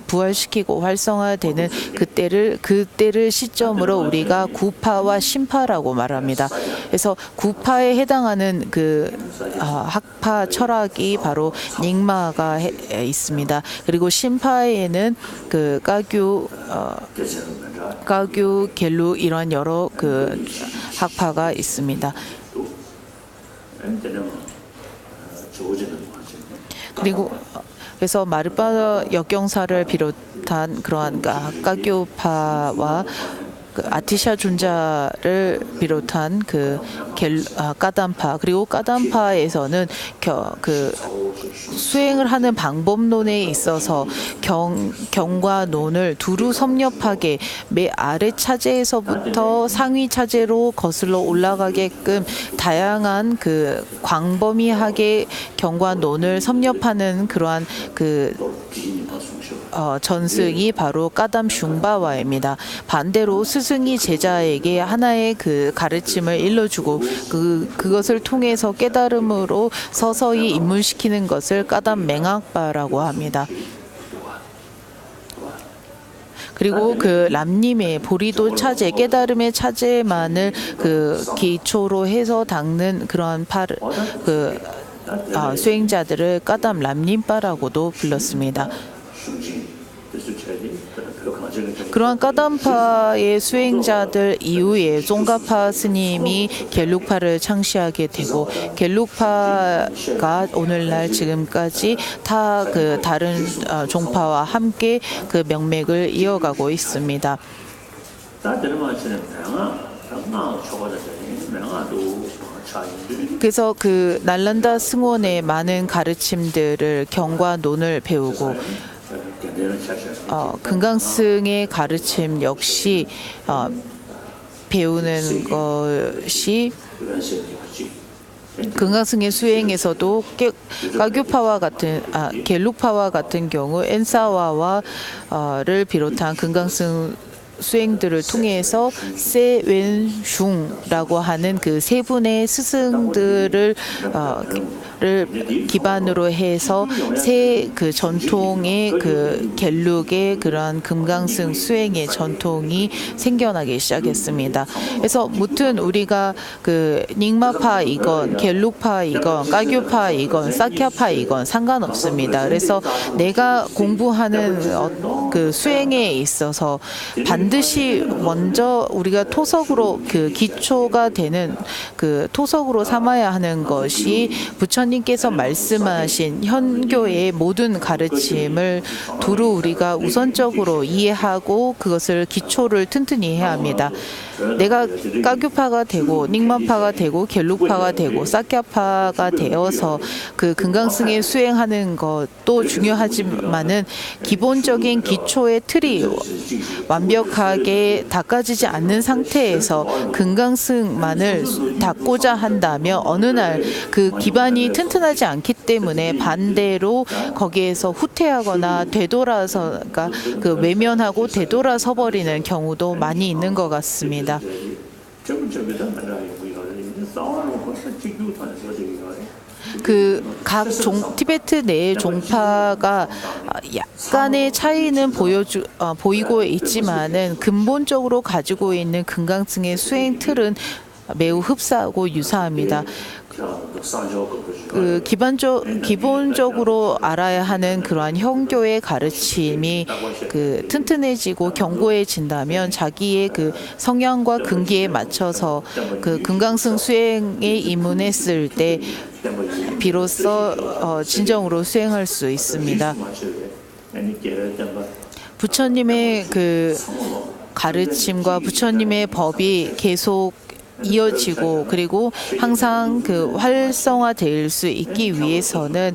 부활시키고 활성화되는 그때를 시점으로 우리가 구파와 신파라고 말합니다. 그래서 구파에 해당하는 그 학파 철학이 바로 닉마가 있습니다. 그리고 신파에는 그 가규, 겔루 이런 여러 그 학파가 있습니다. 그리고 그래서 마르파 역경사를 비롯한 그러한 가교파와 아티샤 존자를 비롯한 까담파 그리고 까담파에서는 수행을 하는 방법론에 있어서 경과 논을 두루 섭렵하게 매 아래 차제에서부터 상위 차제로 거슬러 올라가게끔 다양한 광범위하게 경과 논을 섭렵하는 그러한 전승이 바로 까담 슝바와입니다. 반대로 스승이 제자에게 하나의 가르침을 일러주고 그것을 통해서 깨달음으로 서서히 입문시키는 것을 까담 맹학바라고 합니다. 그리고 그 람님의 보리도 차제, 깨달음의 차제만을 그 기초로 해서 닦는 그러한 수행자들을 까담 람님파라고도 불렀습니다. 그러한 까담파의 수행자들 이후에 송가파 스님이 겔룩파를 창시하게 되고, 겔룩파가 오늘날 지금까지 다 그 다른 종파와 함께 그 명맥을 이어가고 있습니다. 그래서 그 날란다 승원의 많은 가르침들을 경과 논을 배우고, 금강승의 가르침 역시 배우는 것이 금강승의 수행에서도 가교파와 같은 겔룩파와 같은 경우 엔사와를 비롯한 금강승 수행들을 통해서 세웬슝라고 하는 그 세 분의 스승들을 기반으로 해서 새 그 전통의 그 겔룩의 그런 금강승 수행의 전통이 생겨나기 시작했습니다. 그래서 무튼 우리가 그 닉마파이건 겔룩파이건 까교파이건 사캬파이건 상관없습니다. 그래서 내가 공부하는 그 수행에 있어서 반드시 먼저 우리가 토석으로 그 기초가 되는 그 토석으로 삼아야 하는 것이 부처님께서 말씀하신 현교의 모든 가르침을 두루 우리가 우선적으로 이해하고 그것을 기초를 튼튼히 해야 합니다. 내가 까교파가 되고 닉만파가 되고 겔룩파가 되고 사캬파가 되어서 그 금강승에 수행하는 것도 중요하지만은 기본적인 기초의 틀이 완벽하게 닦아지지 않는 상태에서 금강승만을 닦고자 한다면 어느 날 그 기반이 튼튼하지 않기 때문에 반대로 거기에서 후퇴하거나 되돌아서가 그 외면하고 되돌아서 버리는 경우도 많이 있는 것 같습니다. 각 티베트 내의 종파가 약간의 차이는 보이고 있지만은 근본적으로 가지고 있는 금강승의 수행 틀은 매우 흡사하고 유사합니다. 그 기본적으로 알아야 하는 그러한 현교의 가르침이 그 튼튼해지고 견고해진다면 자기의 그 성향과 근기에 맞춰서 그 금강승 수행에 입문했을 때 비로소 진정으로 수행할 수 있습니다. 부처님의 그 가르침과 부처님의 법이 계속 이어지고 그리고 항상 그 활성화될 수 있기 위해서는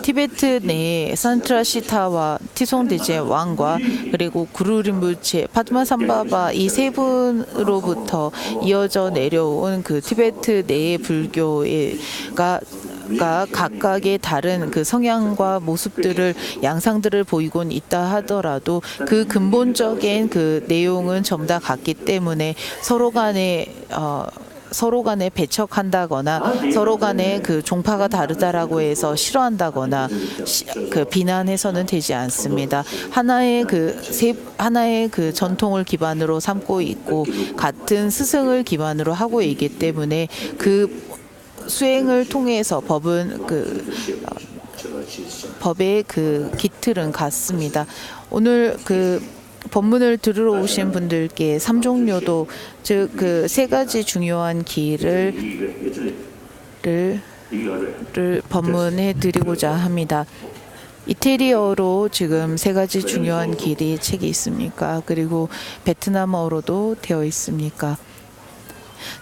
티베트 내에 산트라시타와 티송대제 왕과 그리고 구루림부체, 파드마삼바바 이 세 분으로부터 이어져 내려온 그 티베트 내의 불교가 각각의 다른 그 성향과 모습들을 양상들을 보이곤 있다 하더라도 그 근본적인 그 내용은 전부 다 같기 때문에 서로 간에 배척한다거나 서로 간에 그 종파가 다르다라고 해서 싫어한다거나 그 비난해서는 되지 않습니다. 하나의 그 전통을 기반으로 삼고 있고 같은 스승을 기반으로 하고 있기 때문에 그 수행을 통해서 법의 그 기틀은 같습니다. 오늘 그 법문을 들으러 오신 분들께 삼종료도 즉 그 세 가지 중요한 길을 법문해 드리고자 합니다. 이태리어로 지금 세 가지 중요한 길이 책이 있습니까? 그리고 베트남어로도 되어 있습니까?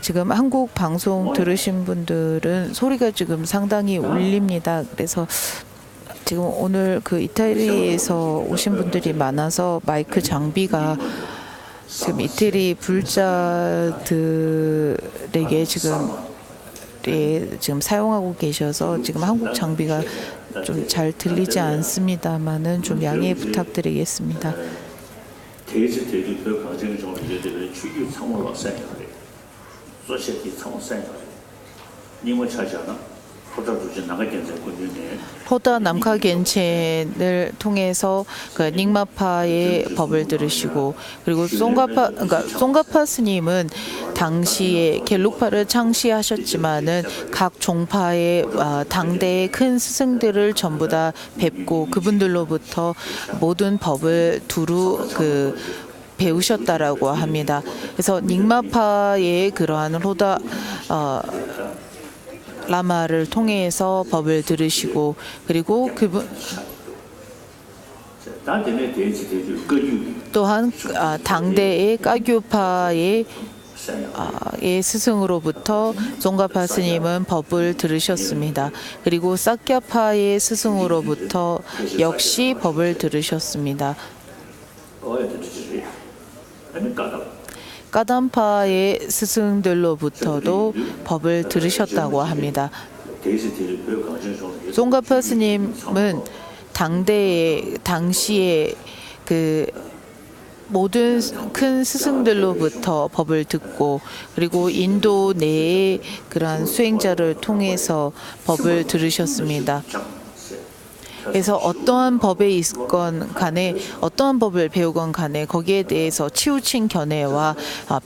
지금 한국 방송 들으신 분들은 소리가 지금 상당히 울립니다. 그래서 지금 오늘 그 이태리에서 오신 분들이 많아서 마이크 장비가 지금 이태리 불자들에게 지금 사용하고 계셔서 지금 한국 장비가 좀 잘 들리지 않습니다만은 좀 양해 부탁드리겠습니다. 호다 남카겐첸을 통해서 그 닉마파의 법을 들으시고 그리고 송가파 스님은 당시에 겔룩파를 창시하셨지만은 각 종파의 당대의 큰 스승들을 전부 다 뵙고 그분들로부터 모든 법을 두루 배우셨다라고 합니다. 그래서 닉마파의 그러한 호다 라마를 통해서 법을 들으시고 그리고 그분 또한 당대의 까규파의 스승으로부터 송가파 스님은 법을 들으셨습니다. 그리고 사캬파의 스승으로부터 역시 법을 들으셨습니다. 까담파의 스승들로부터도 법을 들으셨다고 합니다. 송가파 스님은 당시에 그 모든 큰 스승들로부터 법을 듣고 그리고 인도 내의 그러한 수행자를 통해서 법을 들으셨습니다. 그래서 어떠한 법에 있건 간에 어떠한 법을 배우건 간에 거기에 대해서 치우친 견해와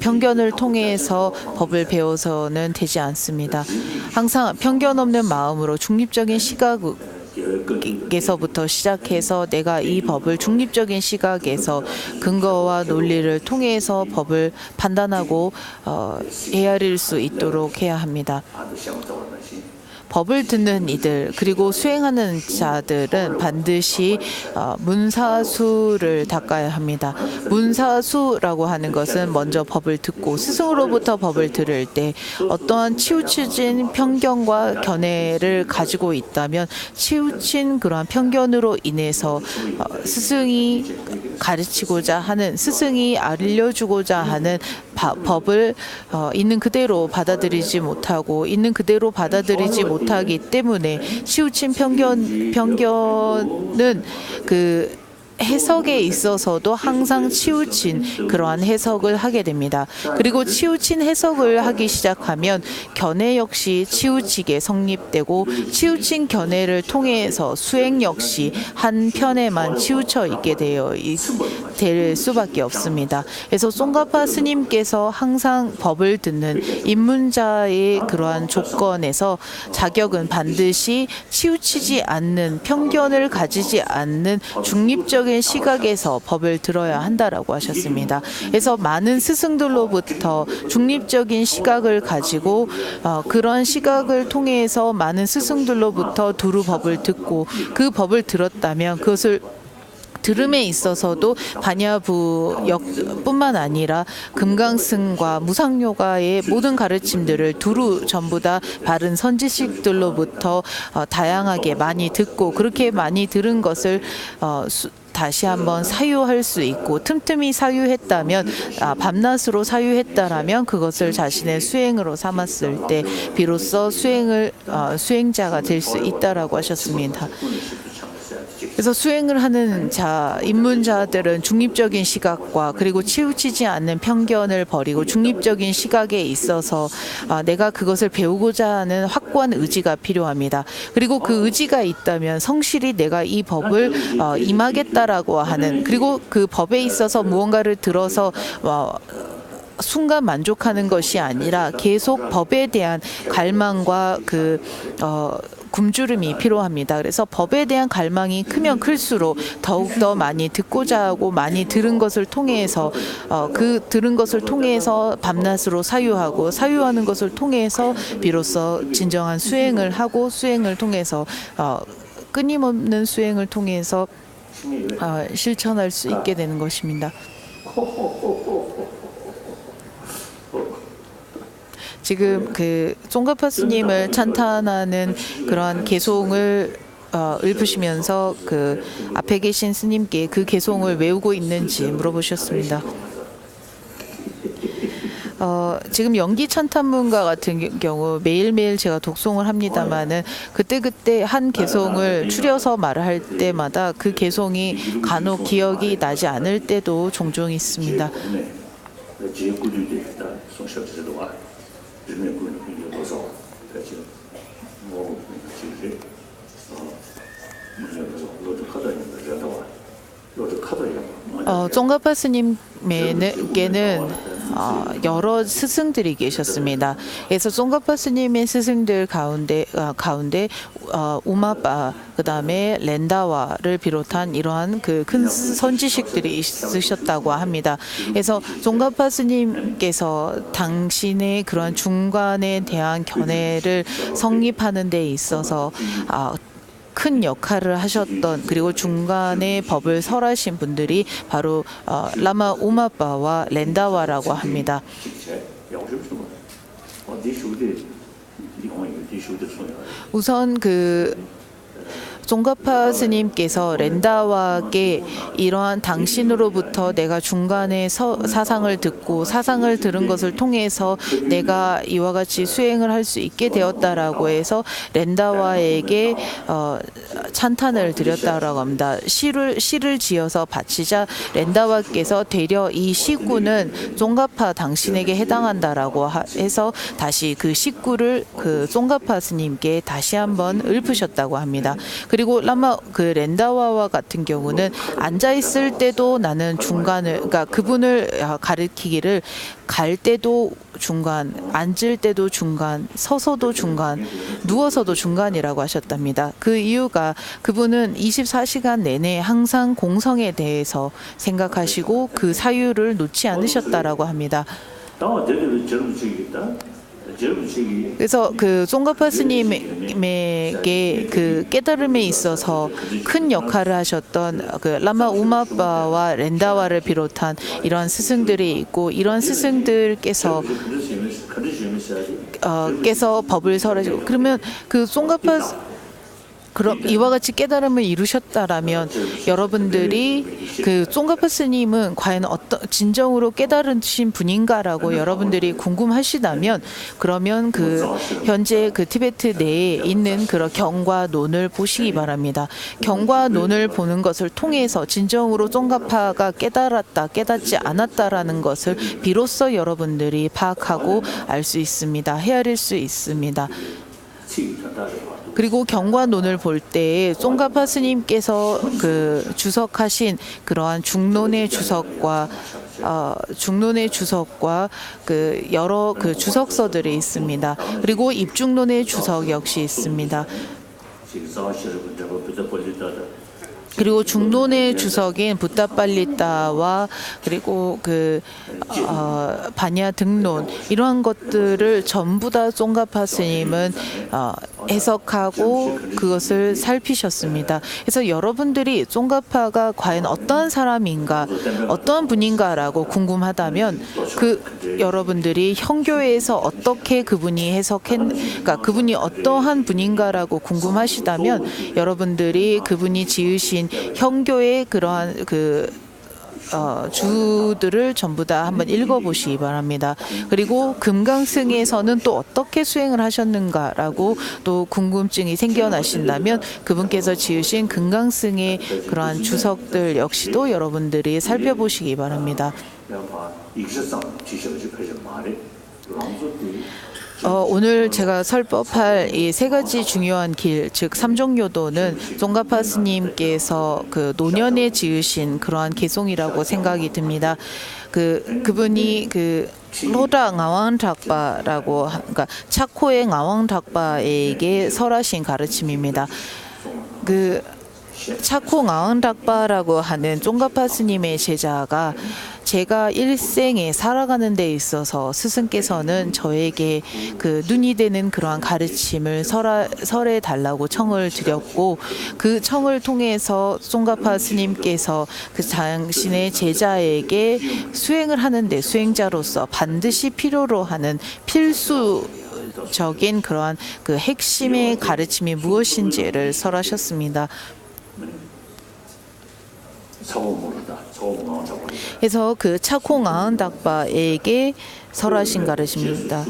편견을 통해서 법을 배워서는 되지 않습니다. 항상 편견 없는 마음으로 중립적인 시각에서부터 시작해서 내가 이 법을 중립적인 시각에서 근거와 논리를 통해서 법을 판단하고 헤아릴 수 있도록 해야 합니다. 법을 듣는 이들 그리고 수행하는 자들은 반드시 문사수를 닦아야 합니다. 문사수라고 하는 것은 먼저 법을 듣고 스승으로부터 법을 들을 때 어떠한 치우쳐진 편견과 견해를 가지고 있다면 치우친 그러한 편견으로 인해서 스승이 가르치고자 하는 스승이 알려주고자 하는 법을 있는 그대로 받아들이지 못하고 있는 그대로 받아들이지 못하기 때문에 치우친 편견은 그 해석에 있어서도 항상 치우친 그러한 해석을 하게 됩니다. 그리고 치우친 해석을 하기 시작하면 견해 역시 치우치게 성립되고 치우친 견해를 통해서 수행 역시 한 편에만 치우쳐 있게 될 수밖에 없습니다. 그래서 송가파 스님께서 항상 법을 듣는 입문자의 그러한 조건에서 자격은 반드시 치우치지 않는 편견을 가지지 않는 중립적인 시각에서 법을 들어야 한다라고 하셨습니다. 그래서 많은 스승들로부터 중립적인 시각을 가지고 그런 시각을 통해서 많은 스승들로부터 두루 법을 듣고 그 법을 들었다면 그것을 들음에 있어서도 반야부역뿐만 아니라 금강승과 무상요가의 모든 가르침들을 두루 전부 다 바른 선지식들로부터 다양하게 많이 듣고 그렇게 많이 들은 것을 다시 한번 사유할 수 있고 틈틈이 사유했다면 밤낮으로 사유했다라면 그것을 자신의 수행으로 삼았을 때 비로소 수행자가 될 수 있다라고 하셨습니다. 그래서 수행을 하는 입문자들은 중립적인 시각과 그리고 치우치지 않는 편견을 버리고 중립적인 시각에 있어서 내가 그것을 배우고자 하는 확고한 의지가 필요합니다. 그리고 그 의지가 있다면 성실히 내가 이 법을 임하겠다라고 하는 그리고 그 법에 있어서 무언가를 들어서 순간 만족하는 것이 아니라 계속 법에 대한 갈망과 굶주림이 필요합니다. 그래서 법에 대한 갈망이 크면 클수록 더욱더 많이 듣고자 하고 많이 들은 것을 통해서 그 들은 것을 통해서 밤낮으로 사유하고 사유하는 것을 통해서 비로소 진정한 수행을 하고 수행을 통해서 끊임없는 수행을 통해서 실천할 수 있게 되는 것입니다. 지금 송가파 스님을 찬탄하는 그런 개송을 읊으시면서 앞에 계신 스님께 그 개송을 외우고 있는지 물어보셨습니다. 지금 연기 찬탄문과 같은 경우 매일매일 제가 독송을 합니다만은 그때 한 개송을 추려서 말을 할 때마다 그 개송이 간혹 기억이 나지 않을 때도 종종 있습니다. 쫑가파 스님에게는 여러 스승들이 계셨습니다. 그래서 쫑가파 스님의 스승들 가운데 우마빠, 그 다음에 렌다와를 비롯한 이러한 그 큰 선지식들이 있으셨다고 합니다. 그래서 쫑가파 스님께서 당신의 그런 중간에 대한 견해를 성립하는 데 있어서 큰 역할을 하셨던, 그리고 중간에 법을 설하신 분들이 바로 라마 우마빠와 렌다와라고 합니다. 우선 쫑가파 스님께서 렌다와에게 이러한 당신으로부터 내가 중간에 사상을 듣고 사상을 들은 것을 통해서 내가 이와 같이 수행을 할 수 있게 되었다라고 해서 렌다와에게 찬탄을 드렸다라고 합니다. 시를 지어서 바치자 렌다와께서 되려 이 시구는 쫑가파 당신에게 해당한다라고 해서 다시 그 시구를 쫑가파 스님께 다시 한번 읊으셨다고 합니다. 그리고 렌다와와 같은 경우는 앉아 있을 때도 나는 중간을, 그러니까 그분을 가리키기를 갈 때도 중간, 앉을 때도 중간, 서서도 중간, 누워서도 중간이라고 하셨답니다. 그 이유가 그분은 24시간 내내 항상 공성에 대해서 생각하시고 그 사유를 놓지 않으셨다라고 합니다. 그래서 쫑가파 스님에게 깨달음에 있어서 큰 역할을 하셨던 라마 우마빠와 렌다와를 비롯한 이런 스승들이 있고, 이런 스승들께서 법을 설하시고, 그러면 그럼 이와 같이 깨달음을 이루셨다라면 여러분들이 쫑가파 스님은 과연 진정으로 깨달으신 분인가라고 여러분들이 궁금하시다면, 그러면 현재 티베트 내에 있는 그런 경과 논을 보시기 바랍니다. 경과 논을 보는 것을 통해서 진정으로 쫑가파가 깨달았다, 깨닫지 않았다라는 것을 비로소 여러분들이 파악하고 알 수 있습니다. 헤아릴 수 있습니다. 그리고 경과론을 볼 때 쫑가파 스님께서 주석하신 그러한 중론의 주석과 여러 주석서들이 있습니다. 그리고 입중론의 주석 역시 있습니다. 그리고 중론의 주석인 붓다빨리따와 그리고 바냐 등론, 이러한 것들을 전부 다 쫑가파 스님은 해석하고 그것을 살피셨습니다. 그래서 여러분들이 쫑가파가 과연 어떤 사람인가, 어떤 분인가라고 궁금하다면 여러분들이 형교에서 어떻게 그분이 그러니까 그분이 어떠한 분인가라고 궁금하시다면 여러분들이 그분이 지으신 형교의 그러한 주들을 전부 다 한번 읽어보시기 바랍니다. 그리고 금강승에서는 또 어떻게 수행을 하셨는가라고 또 궁금증이 생겨나신다면 그분께서 지으신 금강승의 그러한 주석들 역시도 여러분들이 살펴보시기 바랍니다. 오늘 제가 설법할 이 세 가지 중요한 길, 즉 삼종요도는 쫑가파 스님께서 노년에 지으신 그러한 개송이라고 생각이 듭니다. 그분이 로라 ngawantakpa라고, 그러니까 차코의 ngawantakpa에게 설하신 가르침입니다. 차코 ngawantakpa라고 하는 쫑가파 스님의 제자가 제가 일생에 살아가는 데 있어서 스승께서는 저에게 눈이 되는 그러한 가르침을 설해 달라고 청을 드렸고, 그 청을 통해서 쫑가파 스님께서 당신의 제자에게 수행을 하는데 수행자로서 반드시 필요로 하는 필수적인 그러한 핵심의 가르침이 무엇인지를 설하셨습니다. 그래서 차코 ngawantakpa에게 설하신 가르침입니다.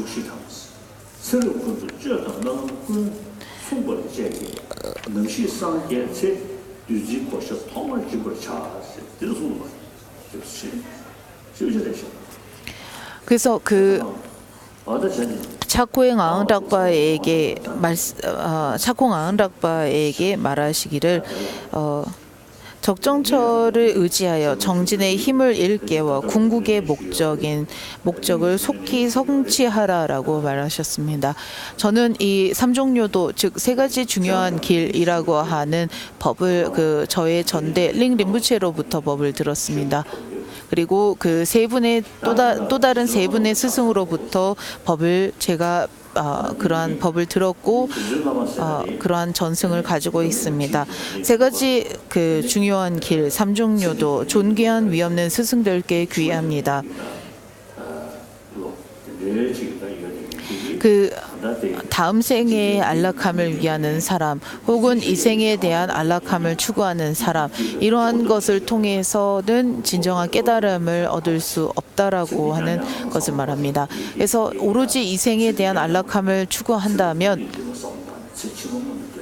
그래서 차코행 아응락바에게 차콩 아응락바에게 말하시기를 적정처를 의지하여 정진의 힘을 일깨워 궁극의 목적을 속히 성취하라라고 말하셨습니다. 저는 이 삼종요도 즉 세 가지 중요한 길이라고 하는 법을 저의 전대 링 림부체로부터 법을 들었습니다. 그리고 그 세 분의 또 다른 세 분의 스승으로부터 법을 제가 그러한 법을 들었고 그러한 전승을 가지고 있습니다. 세 가지 그 중요한 길 삼종요도 존귀한 위없는 스승들께 귀합니다. 그 다음 생의 안락함을 위하는 사람 혹은 이 생에 대한 안락함을 추구하는 사람 이러한 것을 통해서는 진정한 깨달음을 얻을 수 없다라고 하는 것을 말합니다. 그래서 오로지 이 생에 대한 안락함을 추구한다면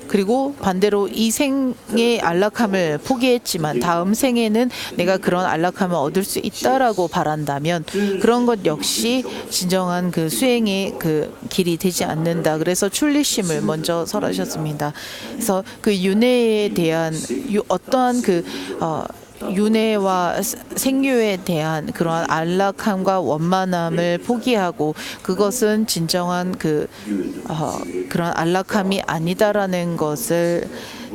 그리고 반대로 이 생의 안락함을 포기했지만 다음 생에는 내가 그런 안락함을 얻을 수 있다라고 바란다면 그런 것 역시 진정한 그 수행의 그 길이 되지 않는다. 그래서 출리심을 먼저 설하셨습니다. 그래서 그 윤회에 대한 어떠한 그 윤회와 생류에 대한 그러한 안락함과 원만함을 포기하고 그것은 진정한 그런 안락함이 아니다라는 것을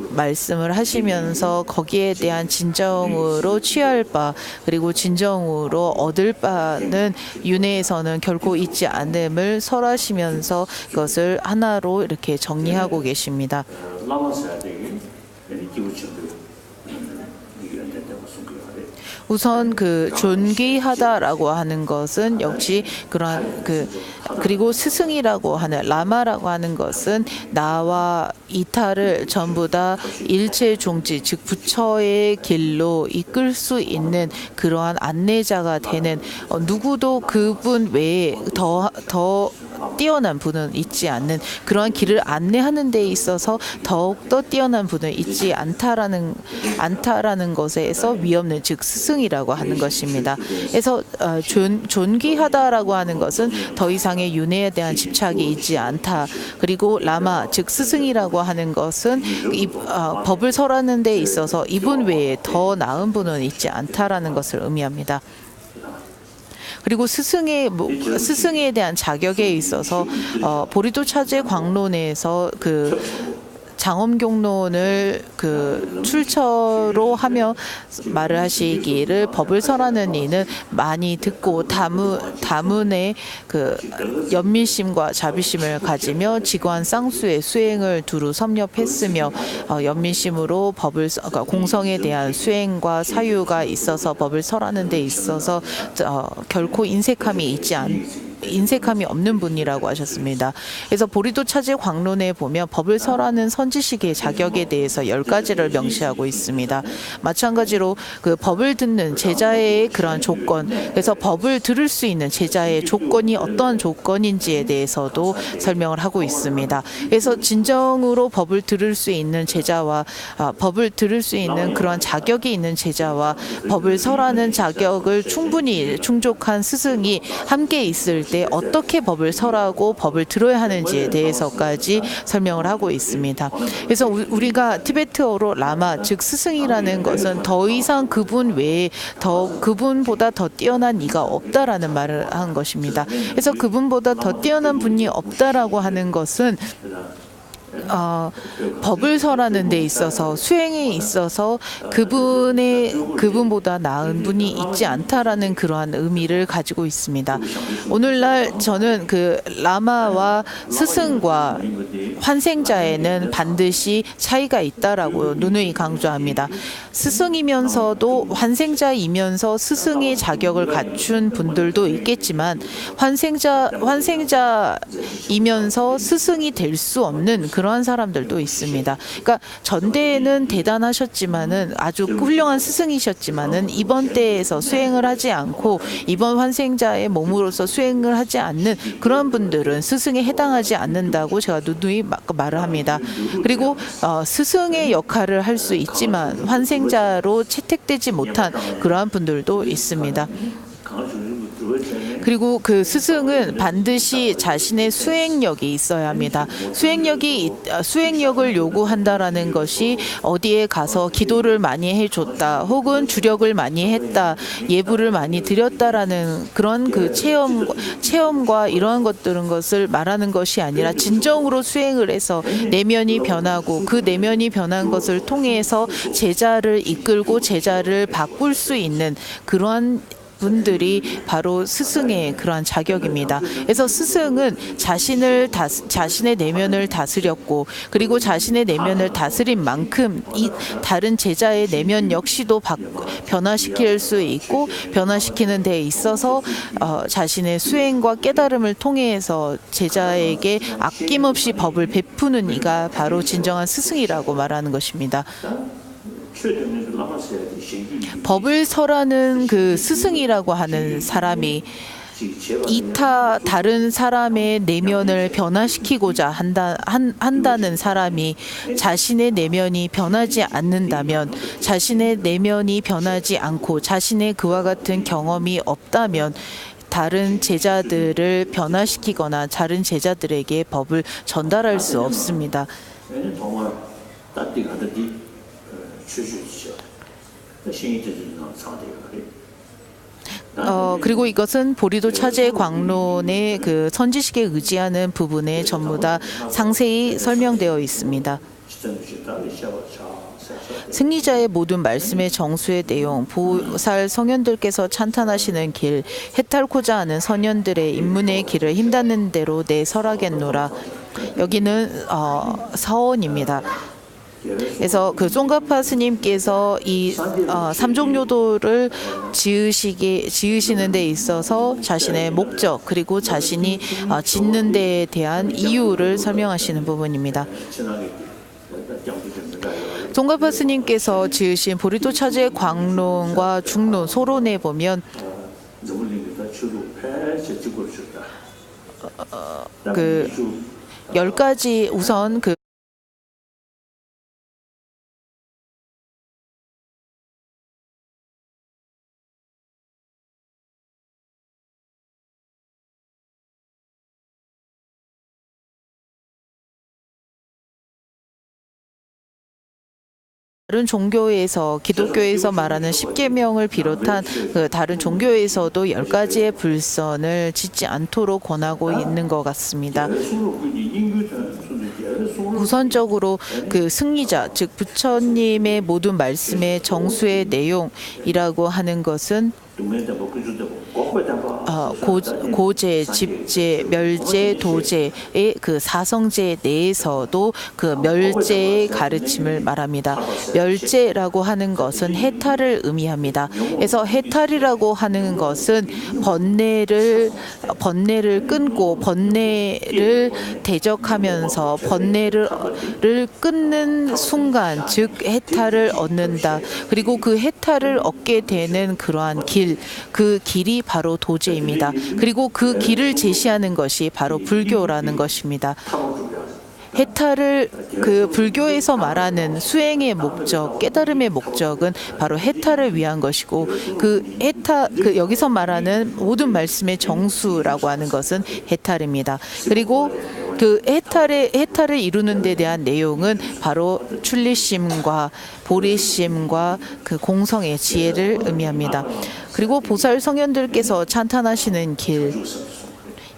말씀을 하시면서 거기에 대한 진정으로 취할 바 그리고 진정으로 얻을 바는 윤회에서는 결코 있지 않음을 설하시면서 그것을 하나로 이렇게 정리하고 계십니다. 우선 그 존귀하다라고 하는 것은 역시 그러한 그리고 스승이라고 하는 라마라고 하는 것은 나와 이타를 전부 다 일체 종지 즉 부처의 길로 이끌 수 있는 그러한 안내자가 되는 누구도 그분 외에 더 뛰어난 분은 있지 않는 그러한 길을 안내하는 데 있어서 더욱더 뛰어난 분은 있지 않다라는 것에서 위없는 즉 스승이라고 하는 것입니다. 그래서 존귀하다라고 하는 것은 더 이상의 윤회에 대한 집착이 있지 않다. 그리고 라마 즉 스승이라고 하는 것은 법을 설하는 데 있어서 이분 외에 더 나은 분은 있지 않다라는 것을 의미합니다. 그리고 스승에 대한 자격에 있어서 보리도 차제 광론에서 장엄경론을 출처로 하며 말을 하시기를 법을 설하는 이는 많이 듣고 다문의 연민심과 자비심을 가지며 지관 쌍수의 수행을 두루 섭렵했으며 연민심으로 공성에 대한 수행과 사유가 있어서 법을 설하는 데 있어서 결코 인색함이 없는 분이라고 하셨습니다. 그래서 보리도 차제 광론에 보면 법을 설하는 선지식의 자격에 대해서 10가지를 명시하고 있습니다. 마찬가지로 그 법을 듣는 제자의 그러한 조건, 그래서 법을 들을 수 있는 제자의 조건이 어떠한 조건인지에 대해서도 설명을 하고 있습니다. 그래서 진정으로 법을 들을 수 있는 제자와 법을 들을 수 있는 그러한 자격이 있는 제자와 법을 설하는 자격을 충분히 충족한 스승이 함께 있을 때 어떻게 법을 설하고 법을 들어야 하는지에 대해서까지 설명을 하고 있습니다. 그래서 우리가 티베트어로 라마 즉 스승이라는 것은 더 이상 그분 외에 그분보다 더 뛰어난 이가 없다라는 말을 한 것입니다. 그래서 그분보다 더 뛰어난 분이 없다라고 하는 것은 법을 설하는 데 있어서 수행에 있어서 그분보다 나은 분이 있지 않다라는 그러한 의미를 가지고 있습니다. 오늘날 저는 그 라마와 스승과 환생자에는 반드시 차이가 있다라고 누누이 강조합니다. 스승이면서도 환생자이면서 스승의 자격을 갖춘 분들도 있겠지만 환생자이면서 스승이 될 수 없는 그러한 사람들도 있습니다. 그러니까 전대에는 대단하셨지만은 아주 훌륭한 스승이셨지만은 이번 때에서 수행을 하지 않고 이번 환생자의 몸으로서 수행을 하지 않는 그런 분들은 스승에 해당하지 않는다고 제가 누누이 말을 합니다. 그리고 스승의 역할을 할 수 있지만 환생자로 채택되지 못한 그러한 분들도 있습니다. 그리고 그 스승은 반드시 자신의 수행력이 있어야 합니다. 수행력을 요구한다라는 것이 어디에 가서 기도를 많이 해줬다, 혹은 주력을 많이 했다, 예불을 많이 드렸다라는 그런 그 체험과 이러한 것을 말하는 것이 아니라 진정으로 수행을 해서 내면이 변하고 그 내면이 변한 것을 통해서 제자를 이끌고 제자를 바꿀 수 있는 그러한 분들이 바로 스승의 그러한 자격입니다. 그래서 스승은 자신의 내면을 다스렸고, 그리고 자신의 내면을 다스린 만큼 이 다른 제자의 내면 역시도 변화시킬 수 있고, 변화시키는 데 있어서 자신의 수행과 깨달음을 통해서 제자에게 아낌없이 법을 베푸는 이가 바로 진정한 스승이라고 말하는 것입니다. 법을 설하는 그 스승이라고 하는 사람이 다른 사람의 내면을 변화시키고자 한다는 사람이 자신의 내면이 변하지 않는다면, 자신의 내면이 변하지 않고 자신의 그와 같은 경험이 없다면 다른 제자들을 변화시키거나 다른 제자들에게 법을 전달할 수 없습니다. 그리고 이것은 보리도 차제 광론의 그 선지식에 의지하는 부분에 전부 다 상세히 설명되어 있습니다. 승리자의 모든 말씀의 정수의 내용, 보살 성현들께서 찬탄하시는 길, 해탈코자 하는 선현들의 입문의 길을 힘닿는 대로 내 설하겠노라. 여기는 서원입니다. 그래서 그 쫑가파 스님께서 이 삼종요도를 지으시는 데 있어서 자신의 목적, 그리고 자신이 짓는 데에 대한 이유를 설명하시는 부분입니다. 쫑가파 스님께서 지으신 보리도 차제 광론과 중론, 소론에 보면 그 10가지 우선 그 다른 종교에서, 기독교에서 말하는 10계명을 비롯한 그 다른 종교에서도 10가지의 불선을 짓지 않도록 권하고 있는 것 같습니다. 우선적으로 그 승리자, 즉 부처님의 모든 말씀의 정수의 내용이라고 하는 것은 고제, 집제, 멸제, 도제의 그 사성제 내에서도 그 멸제의 가르침을 말합니다. 멸제라고 하는 것은 해탈을 의미합니다. 그래서 해탈이라고 하는 것은 번뇌를 끊고 번뇌를 대적하면서 번뇌를 끊는 순간, 즉 해탈을 얻는다. 그리고 그 해탈을 얻게 되는 그러한 길, 그 길이 바로 도제입니다. 그리고 그 길을 제시하는 것이 바로 불교라는 것입니다. 해탈을, 그 불교에서 말하는 수행의 목적, 깨달음의 목적은 바로 해탈을 위한 것이고, 여기서 말하는 모든 말씀의 정수라고 하는 것은 해탈입니다. 그리고 그 해탈을 이루는 데 대한 내용은 바로 출리심과 보리심과 그 공성의 지혜를 의미합니다. 그리고 보살 성현들께서 찬탄하시는 길,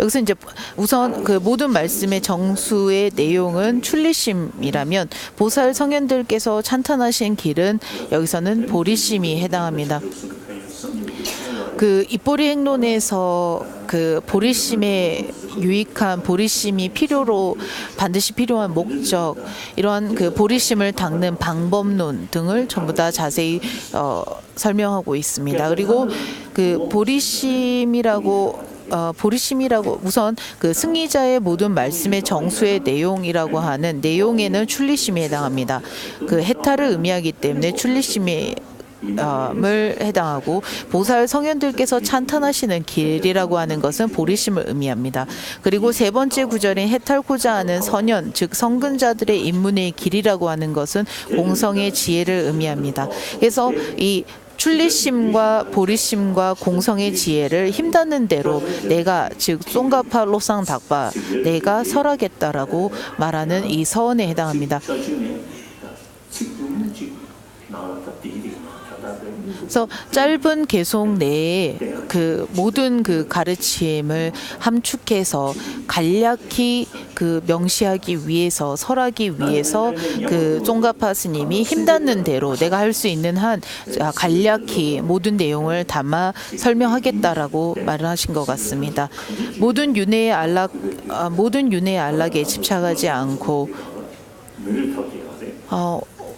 여기서 이제 우선 그 모든 말씀의 정수의 내용은 출리심이라면, 보살 성현들께서 찬탄하신 길은 여기서는 보리심이 해당합니다. 그 입보리 행론에서 그 보리심의 유익한, 보리심이 반드시 필요한 목적, 이러한 그 보리심을 닦는 방법론 등을 전부 다 자세히 설명하고 있습니다. 그리고 그 보리심이라고 우선 그 승리자의 모든 말씀의 정수의 내용이라고 하는 내용에는 출리심이 해당합니다. 그 해탈을 의미하기 때문에 출리심이 해당하고 보살 성현들께서 찬탄하시는 길이라고 하는 것은 보리심을 의미합니다. 그리고 세 번째 구절인 해탈코자 하는 선현 즉 성근자들의 입문의 길이라고 하는 것은 공성의 지혜를 의미합니다. 그래서 이 출리심과 보리심과 공성의 지혜를 힘닿는 대로 내가 즉 송가파 로상 닥바 내가 설하겠다라고 말하는 이 서원에 해당합니다. 그래서 짧은 개송 내에 그 모든 그 가르침을 함축해서 간략히 그 명시하기 위해서 설하기 위해서 그 쫑가파 스님이 힘닿는 대로 내가 할 수 있는 한 간략히 모든 내용을 담아 설명하겠다라고 말을 하신 것 같습니다. 모든 윤회의 안락에 집착하지 않고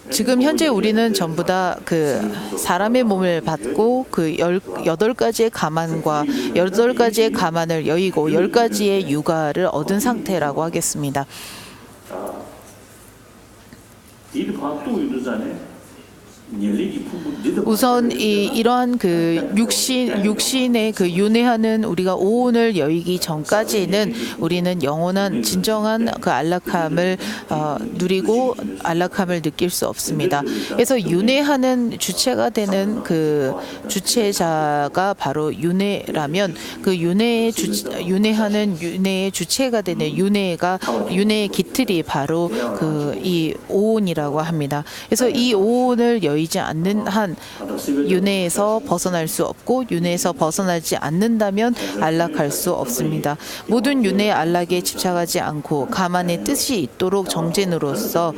지금 현재 우리는 전부 다 그 사람의 몸을 받고 그 18가지의 가만과 18가지의 가만을 여의고 10가지의 육아를 얻은 상태라고 하겠습니다. 우선 이러한 그 육신의 그 윤회하는 우리가 오온을 여의기 전까지는 우리는 영원한 진정한 그 안락함을 누리고 안락함을 느낄 수 없습니다. 그래서 윤회하는 주체가 되는 그 주체자가 바로 윤회라면 그 윤회하는 윤회의 주체가 되는 윤회의 깃틀이 바로 그 이 오온이라고 합니다. 그래서 이 오온을 여의지 않는 한 윤회에서 벗어날 수 없고 윤회에서 벗어나지 않는다면 안락할 수 없습니다. 모든 윤회의 안락에 집착하지 않고 가만의 뜻이 있도록 정진으로서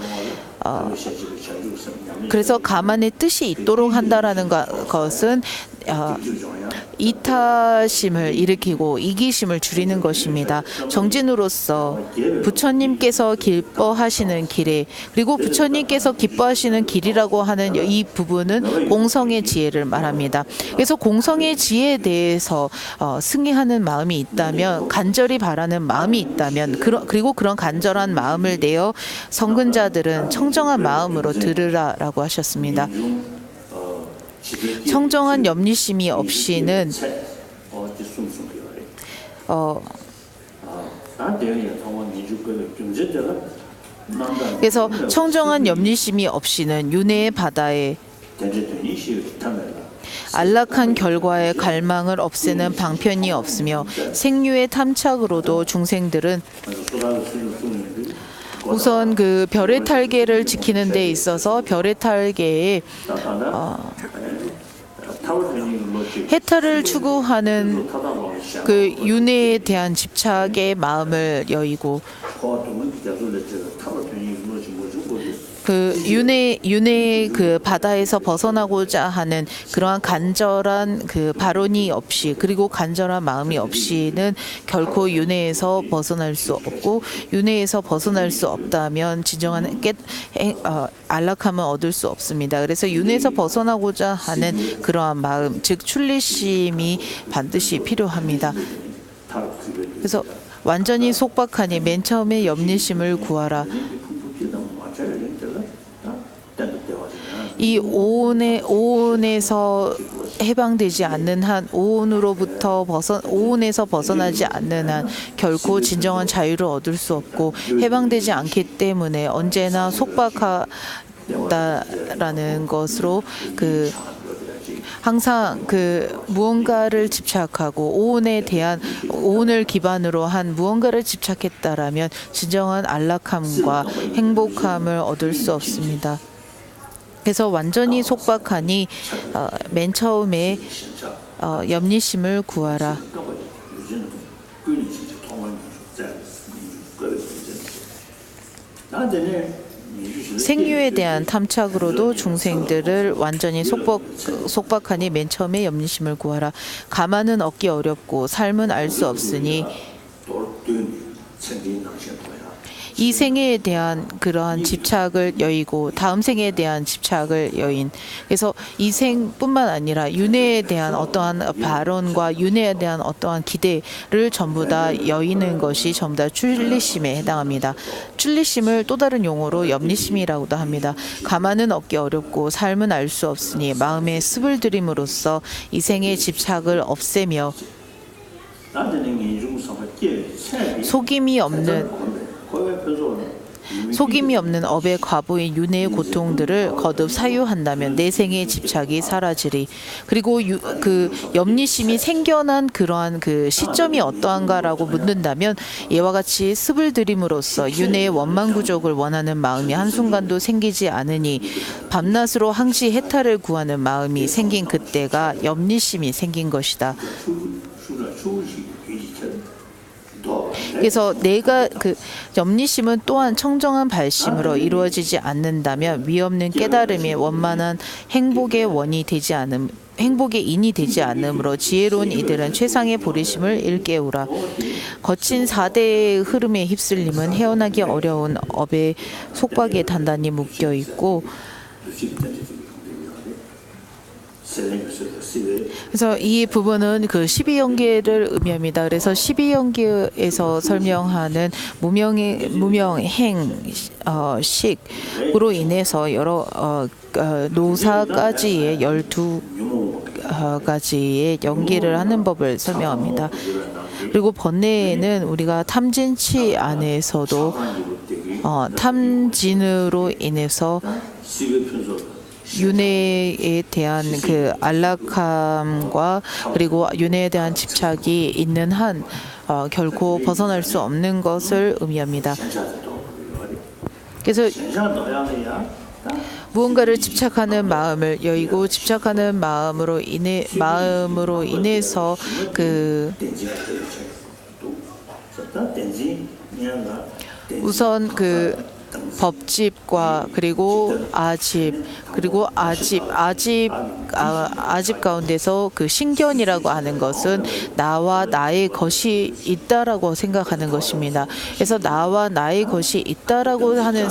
그래서 가만의 뜻이 있도록 한다라는 것은 이타심을 일으키고 이기심을 줄이는 것입니다. 정진으로서 부처님께서 기뻐하시는 길에 그리고 부처님께서 기뻐하시는 길이라고 하는 이 부분은 공성의 지혜를 말합니다. 그래서 공성의 지혜에 대해서 승리하는 마음이 있다면 간절히 바라는 마음이 있다면 그리고 그런 간절한 마음을 내어 성근자들은 청정한 마음으로 들으라라고 하셨습니다. 청정한 염리심이 없이는 그래서 청정한 염리심이 없이는 윤회의 바다에 안락한 결과의 갈망을 없애는 방편이 없으며 생류의 탐착으로도 중생들은 우선 그 별의 탈계를 지키는 데 있어서 별의 탈계에 해탈을 추구하는 그 윤회에 대한 집착의 마음을 여의고 그 윤회의 그 바다에서 벗어나고자 하는 그러한 간절한 그 발언이 없이 그리고 간절한 마음이 없이는 결코 윤회에서 벗어날 수 없고 윤회에서 벗어날 수 없다면 진정한 안락함을 얻을 수 없습니다. 그래서 윤회에서 벗어나고자 하는 그러한 마음, 즉 출리심이 반드시 필요합니다. 그래서 완전히 속박하니 맨 처음에 염리심을 구하라. 이 오온에서 해방되지 않는 한 오온에서 벗어나지 않는 한 결코 진정한 자유를 얻을 수 없고 해방되지 않기 때문에 언제나 속박하다라는 것으로 그 항상 그 무언가를 집착하고 오온을 기반으로 한 무언가를 집착했다라면 진정한 안락함과 행복함을 얻을 수 없습니다. 그래서 완전히 속박하니 맨 처음에 염리심을 구하라. 생류에 대한 탐착으로도 중생들을 완전히 속박하니 맨 처음에 염리심을 구하라. 가만은 얻기 어렵고 삶은 알 수 없으니 이 생애에 대한 그러한 집착을 여의고 다음 생애에 대한 집착을 여인. 그래서 이 생뿐만 아니라 윤회에 대한 어떠한 발언과 윤회에 대한 어떠한 기대를 전부 다 여의는 것이 전부 다 출리심에 해당합니다. 출리심을 또 다른 용어로 염리심이라고도 합니다. 가만은 얻기 어렵고 삶은 알 수 없으니 마음의 습을 들임으로써 이 생의 집착을 없애며 속임이 없는 업의 과보인 윤회의 고통들을 거듭 사유한다면 내 생의 집착이 사라지리. 그리고 그 염리심이 생겨난 그러한 그 시점이 어떠한가라고 묻는다면 이와 같이 습을 들임으로써 윤회의 원망구족을 원하는 마음이 한순간도 생기지 않으니 밤낮으로 항시 해탈을 구하는 마음이 생긴 그때가 염리심이 생긴 것이다. 그래서 내가 그 염리심은 또한 청정한 발심으로 이루어지지 않는다면 위없는 깨달음이 원만한 행복의 인이 되지 않으므로 지혜로운 이들은 최상의 보리심을 일깨우라. 거친 4대의 흐름에 휩쓸림은 헤어나기 어려운 업의 속박에 단단히 묶여 있고, 그래서 이 부분은 그 12연계를 의미합니다. 그래서 12연계에서 설명하는 무명행식으로 인해서 여러 노사까지의 12가지의 연기를 하는 법을 설명합니다. 그리고 번뇌에는 우리가 탐진치 안에서도 탐진으로 인해서 윤회에 대한 그 안락함과 그리고 윤회에 대한 집착이 있는 한 결코 벗어날 수 없는 것을 의미합니다. 그래서 무언가를 집착하는 마음을 여의고 집착하는 마음으로 인해서 우선 그 법집과 그리고 아집 가운데서 그 신견이라고 하는 것은 나와 나의 것이 있다라고 생각하는 것입니다. 그래서 나와 나의 것이 있다라고 하는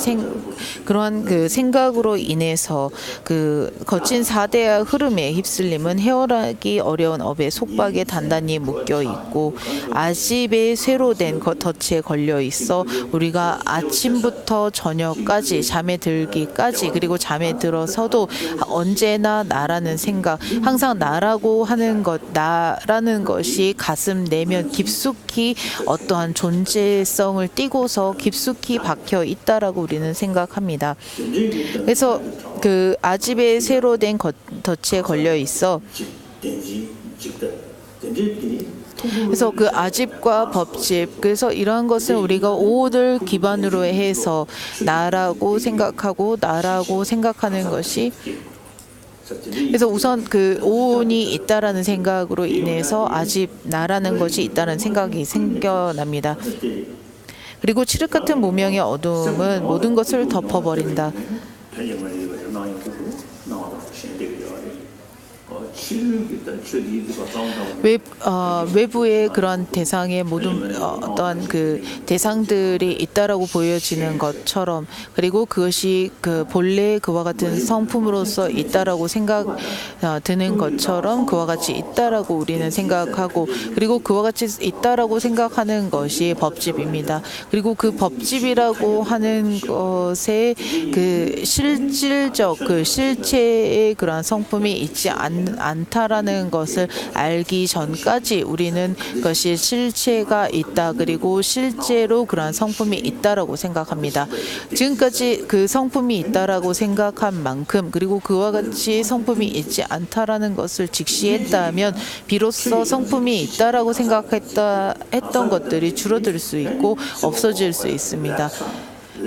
그러한 그 생각으로 인해서 그 거친 4대의 흐름에 휩쓸림은 헤어나기 어려운 업의 속박에 단단히 묶여 있고 아집에 쇠로 된 덫에 걸려 있어 우리가 아침부터 저녁까지 잠에 들기까지 그리고 잠에 들어서도 언제나 나라는 생각, 항상 나라고 하는 것, 나라는 것이 가슴 내면 깊숙이 어떠한 존재성을 띠고서 깊숙이 박혀 있다라고 우리는 생각합니다. 그래서 그 아집에 쇠로 된 덫에 걸려 있어 그래서 그 아집과 법집, 그래서 이러한 것은 우리가 오를 기반으로 해서 나라고 생각하는 것이, 그래서 우선 그 오온이 있다라는 생각으로 인해서 아집, 나라는 것이 있다는 생각이 생겨납니다. 그리고 칠흑 같은 무명의 어둠은 모든 것을 덮어버린다. 외부의 그런 대상의 모든 어떤 그 대상들이 있다라고 보여지는 것처럼, 그리고 그것이 그 본래 그와 같은 성품으로서 있다라고 드는 것처럼 그와 같이 있다라고 우리는 생각하고, 그리고 그와 같이 있다라고 생각하는 것이 법집입니다. 그리고 그 법집이라고 하는 것에 그 실질적 그 실체의 그러한 성품이 있지 않다라는 것을 알기 전까지 우리는 그것이 실체가 있다, 그리고 실제로 그러한 성품이 있다라고 생각합니다. 지금까지 그 성품이 있다라고 생각한 만큼, 그리고 그와 같이 성품이 있지 않다라는 것을 직시했다면 비로소 성품이 있다라고 했던 것들이 줄어들 수 있고 없어질 수 있습니다.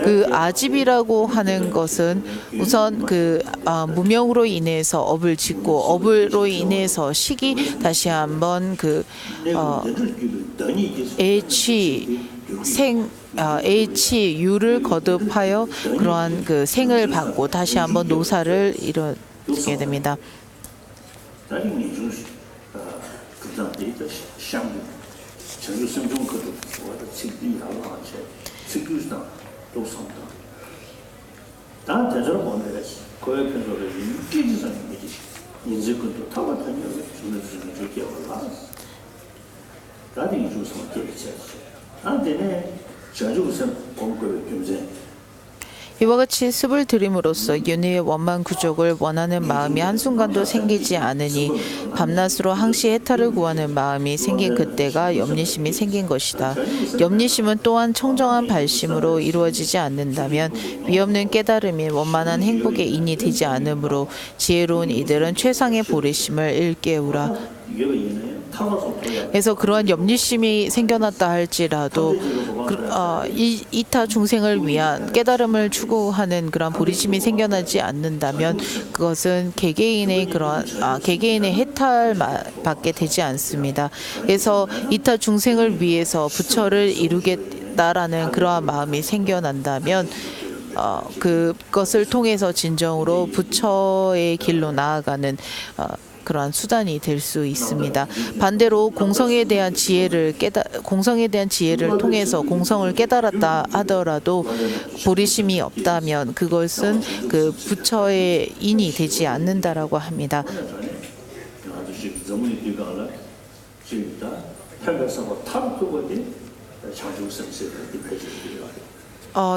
그 아집이라고 하는 것은 우선 그 무명으로 인해서 업을 짓고, 업으로 인해서 식이 다시 한번 그 H유를 거듭하여 그러한 그 생을 받고 다시 한번 노사를 이루게 됩니다. 독성다. 다 대저로 보는 거지. 거의 편도를 인기지선 이지. 인지근도 타바타니 주는 주게 올라. 다들 주선 되지. 안되네. 자주선 공부를 경제. 이와 같이 습을 들임으로써 윤회의 원만 구족을 원하는 마음이 한순간도 생기지 않으니 밤낮으로 항시 해탈을 구하는 마음이 생긴 그때가 염리심이 생긴 것이다. 염리심은 또한 청정한 발심으로 이루어지지 않는다면 위없는 깨달음이 원만한 행복의 인이 되지 않으므로 지혜로운 이들은 최상의 보리심을 일깨우라. 그래서 그러한 염리심이 생겨났다 할지라도 이타 중생을 위한 깨달음을 추구하는 그런 보리심이 생겨나지 않는다면 그것은 개개인의 개개인의 해탈밖에 되지 않습니다. 그래서 이타 중생을 위해서 부처를 이루겠다라는 그러한 마음이 생겨난다면 그것을 통해서 진정으로 부처의 길로 나아가는 그러한 수단이 될 수 있습니다. 반대로 공성에 대한 지혜를 통해서 공성을 깨달았다 하더라도 보리심이 없다면 그것은 그 부처의 인이 되지 않는다라고 합니다.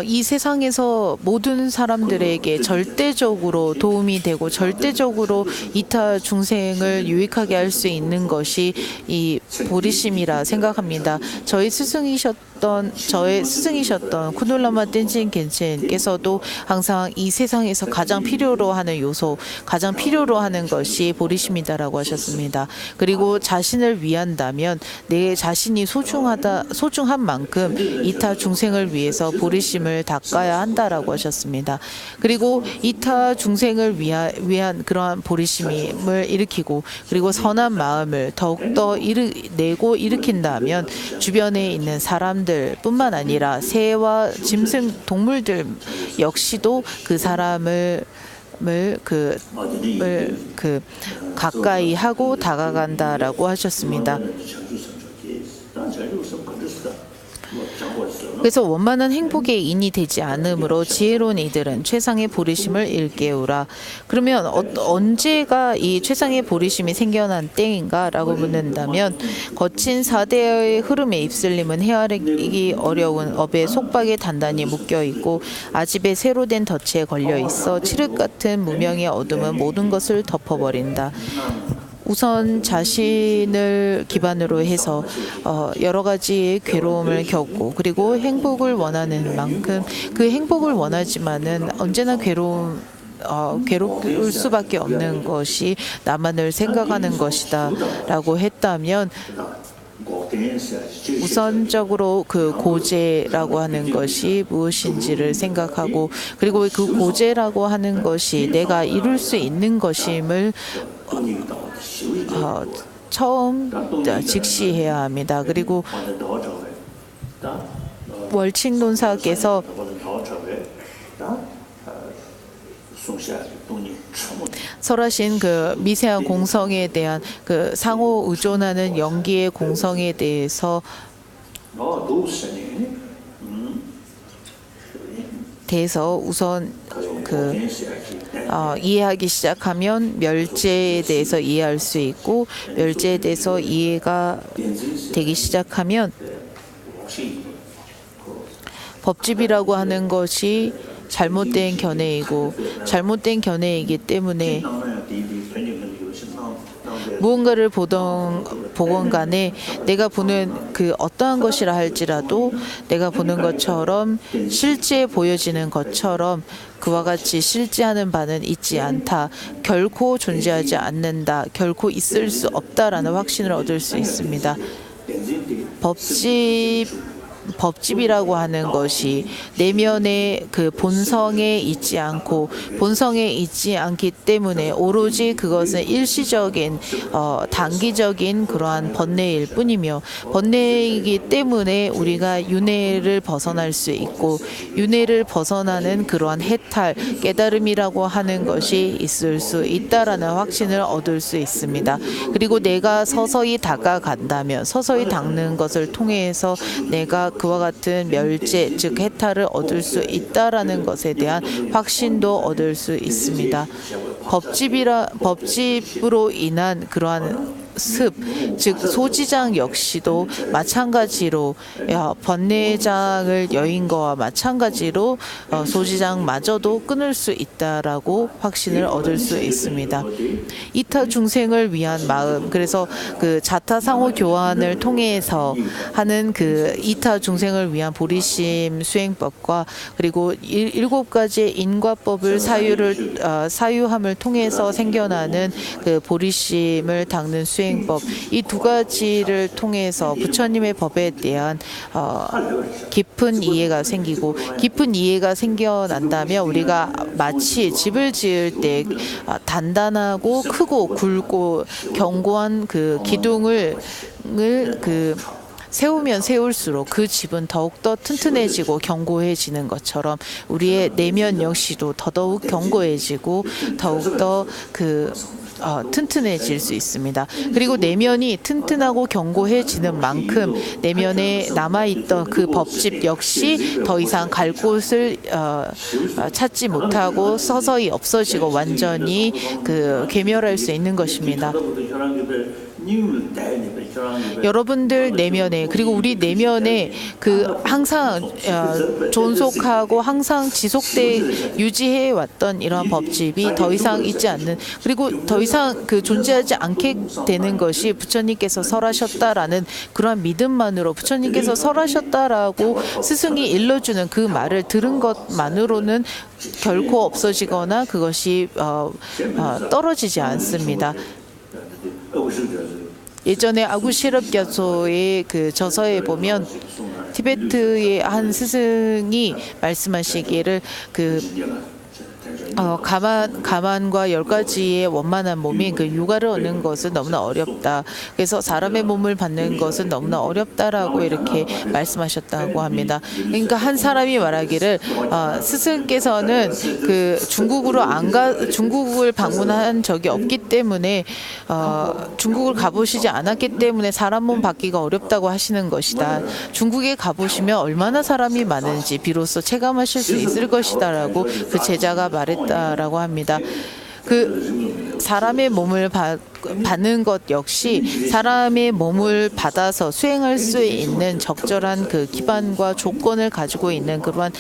이 세상에서 모든 사람들에게 절대적으로 도움이 되고 절대적으로 이타 중생을 유익하게 할 수 있는 것이 이 보리심이라 생각합니다. 저의 스승이셨던 쿠놀라마 댄진 겐첸께서도 항상 이 세상에서 가장 필요로 하는 요소, 가장 필요로 하는 것이 보리심이다라고 하셨습니다. 그리고 자신을 위한다면 내 자신이 소중한 만큼 이타 중생을 위해서 보리심을 닦아야 한다라고 하셨습니다. 그리고 이타 중생을 위한 그러한 보리심을 일으키고 그리고 선한 마음을 더욱더 내고 일으킨다면 주변에 있는 사람들뿐만 아니라 새와 짐승, 동물들 역시도 그 사람을 가까이 하고 다가간다라고 하셨습니다. 그래서 원만한 행복의 인이 되지 않으므로 지혜로운 이들은 최상의 보리심을 일깨우라. 그러면 언제가 이 최상의 보리심이 생겨난 때인가라고 묻는다면 거친 4대의 흐름에 입슬림은 헤아리기 어려운 업의 속박에 단단히 묶여있고 아집에 새로 된 덫에 걸려있어 칠흑 같은 무명의 어둠은 모든 것을 덮어버린다. 우선 자신을 기반으로 해서 여러 가지의 괴로움을 겪고 그리고 행복을 원하는 만큼 그 행복을 원하지만은 언제나 괴로울 수밖에 없는 것이 나만을 생각하는 것이다 라고 했다면 우선적으로 그 고제라고 하는 것이 무엇인지를 생각하고 그리고 그 고제라고 하는 것이 내가 이룰 수 있는 것임을 처음 직시해야 합니다. 그리고 월칙론사께서 설하신 그 미세한 공성에 대한 그 상호 의존하는 연기의 공성에 대해서 우선 이해하기 시작하면 멸제에 대해서 이해할 수 있고 멸제에 대해서 이해가 되기 시작하면 법집이라고 하는 것이 잘못된 견해이고 잘못된 견해이기 때문에 무언가를 보건 간에 내가 보는 그 어떠한 것이라 할지라도 내가 보는 것처럼 실제 보여지는 것처럼 그와 같이 실제하는 바는 있지 않다. 결코 존재하지 않는다. 결코 있을 수 없다라는 확신을 얻을 수 있습니다. 법집이라고 하는 것이 내면의 그 본성에 있지 않기 때문에 오로지 그것은 일시적인 단기적인 그러한 번뇌일 뿐이며 번뇌이기 때문에 우리가 윤회를 벗어날 수 있고 윤회를 벗어나는 그러한 해탈 깨달음이라고 하는 것이 있을 수 있다라는 확신을 얻을 수 있습니다. 그리고 내가 서서히 다가간다면 서서히 닦는 것을 통해서 내가 그와 같은 멸제, 즉 해탈을 얻을 수 있다라는 것에 대한 확신도 얻을 수 있습니다. 법집으로 인한 그러한 습, 즉 소지장 역시도 마찬가지로 번뇌장을 여인 거와 마찬가지로 소지장마저도 끊을 수 있다라고 확신을 얻을 수 있습니다. 이타 중생을 위한 마음, 그래서 그 자타 상호 교환을 통해서 하는 그 이타 중생을 위한 보리심 수행법과 그리고 7가지의 인과법을 사유함을 통해서 생겨나는 그 보리심을 닦는 수행법, 이 두 가지를 통해서 부처님의 법에 대한 깊은 이해가 생기고, 깊은 이해가 생겨난다면 우리가 마치 집을 지을 때 단단하고 크고 굵고 견고한 그 기둥을 세우면 세울수록 그 집은 더욱더 튼튼해지고 견고해지는 것처럼 우리의 내면 역시도 더더욱 견고해지고 더욱더 튼튼해질 수 있습니다. 그리고 내면이 튼튼하고 견고해지는 만큼 내면에 남아있던 그 법집 역시 더 이상 갈 곳을 찾지 못하고 서서히 없어지고 완전히 괴멸할 수 있는 것입니다. 여러분들 내면에, 그리고 우리 내면에 항상 존속하고 항상 지속돼 유지해 왔던 이러한 법집이 더 이상 있지 않는, 그리고 더 이상 존재하지 않게 되는 것이 부처님께서 설하셨다라는 그러한 믿음만으로, 부처님께서 설하셨다라고 스승이 일러주는 그 말을 들은 것만으로는 결코 없어지거나 그것이 떨어지지 않습니다. 예전에 아구시럽 교소의 저서에 보면 티베트의 한 스승이 말씀하시기를 가만과 10가지의 원만한 몸인 육아를 얻는 것은 너무나 어렵다. 그래서 사람의 몸을 받는 것은 너무나 어렵다라고 이렇게 말씀하셨다고 합니다. 그러니까 한 사람이 말하기를 스승께서는 중국을 방문한 적이 없기 때문에 중국을 가보시지 않았기 때문에 사람 몸 받기가 어렵다고 하시는 것이다. 중국에 가보시면 얼마나 사람이 많은지 비로소 체감하실 수 있을 것이다라고 그 제자가 말했다라고 합니다. 사람의 몸을 받는 것 역시 사람의 몸을 받아서 수행할 수 있는 적절한 기반과 조건을 가지고 있는 그러한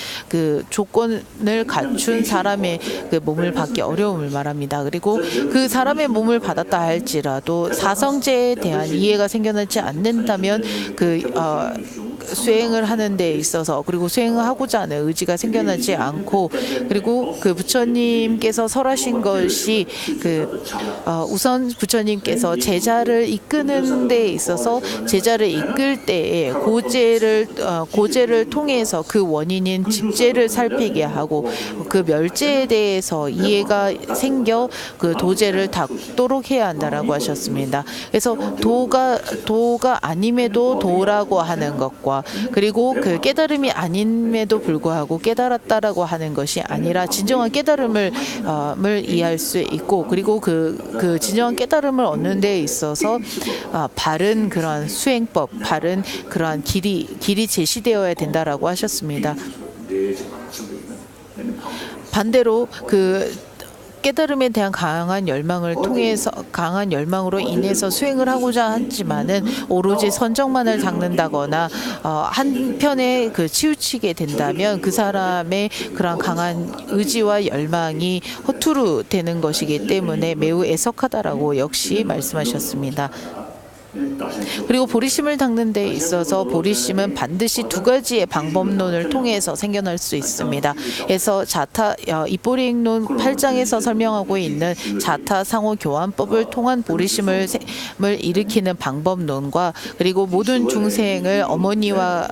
조건을 갖춘 사람의 몸을 받기 어려움을 말합니다. 그리고 그 사람의 몸을 받았다 할지라도 사성제에 대한 이해가 생겨나지 않는다면 수행을 하는 데 있어서, 그리고 수행을 하고자 하는 의지가 생겨나지 않고, 그리고 부처님께서 설하신 것이 우선 부처님께서 제자를 이끄는 데 있어서 제자를 이끌 때에 고제를 통해서 그 원인인 집제를 살피게 하고 그 멸제에 대해서 이해가 생겨 도제를 닦도록 해야 한다라고 하셨습니다. 그래서 도가 아님에도 도라고 하는 것과, 그리고 깨달음이 아님에도 불구하고 깨달았다라고 하는 것이 아니라 진정한 깨달음을 이해할 수 있고, 그리고 진정한 깨달음을 얻는 데 있어서 바른 그런 수행법, 바른 그러한 길이 제시되어야 된다라고 하셨습니다. 반대로 깨달음에 대한 강한 열망으로 인해서 수행을 하고자 하지만은 오로지 선정만을 닦는다거나 한편에 치우치게 된다면 그 사람의 그런 강한 의지와 열망이 허투루 되는 것이기 때문에 매우 애석하다라고 역시 말씀하셨습니다. 그리고 보리심을 닦는 데 있어서 보리심은 반드시 2가지의 방법론을 통해서 생겨날 수 있습니다. 그래서 입보리익론 8장에서 설명하고 있는 자타 상호 교환법을 통한 보리심을 일으키는 방법론과, 그리고 모든 중생을 그러니까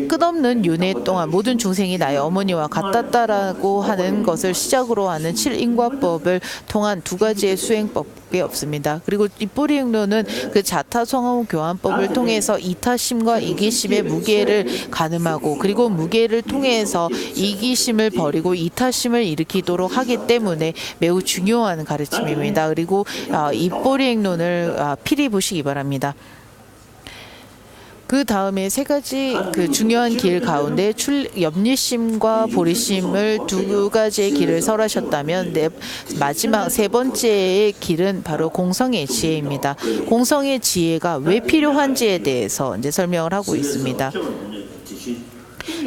끝없는 윤회 동안 모든 중생이 나의 어머니와 같았다라고 하는 것을 시작으로 하는 7인과법을 통한 2가지의 수행법이 없습니다. 그리고 입보리익론은 자타 상호 교환법을 통해서 이타심과 이기심의 무게를 가늠하고, 그리고 무게를 통해서 이기심을 버리고 이타심을 일으키도록 하기 때문에 매우 중요한 가르침입니다. 그리고 입보리익론을 필히 보시기 바랍니다. 그 다음에 세 가지 그 중요한 길 가운데 염리심과 보리심을 두 가지의 길을 설하셨다면 마지막 세 번째의 길은 바로 공성의 지혜입니다. 공성의 지혜가 왜 필요한지에 대해서 이제 설명을 하고 있습니다.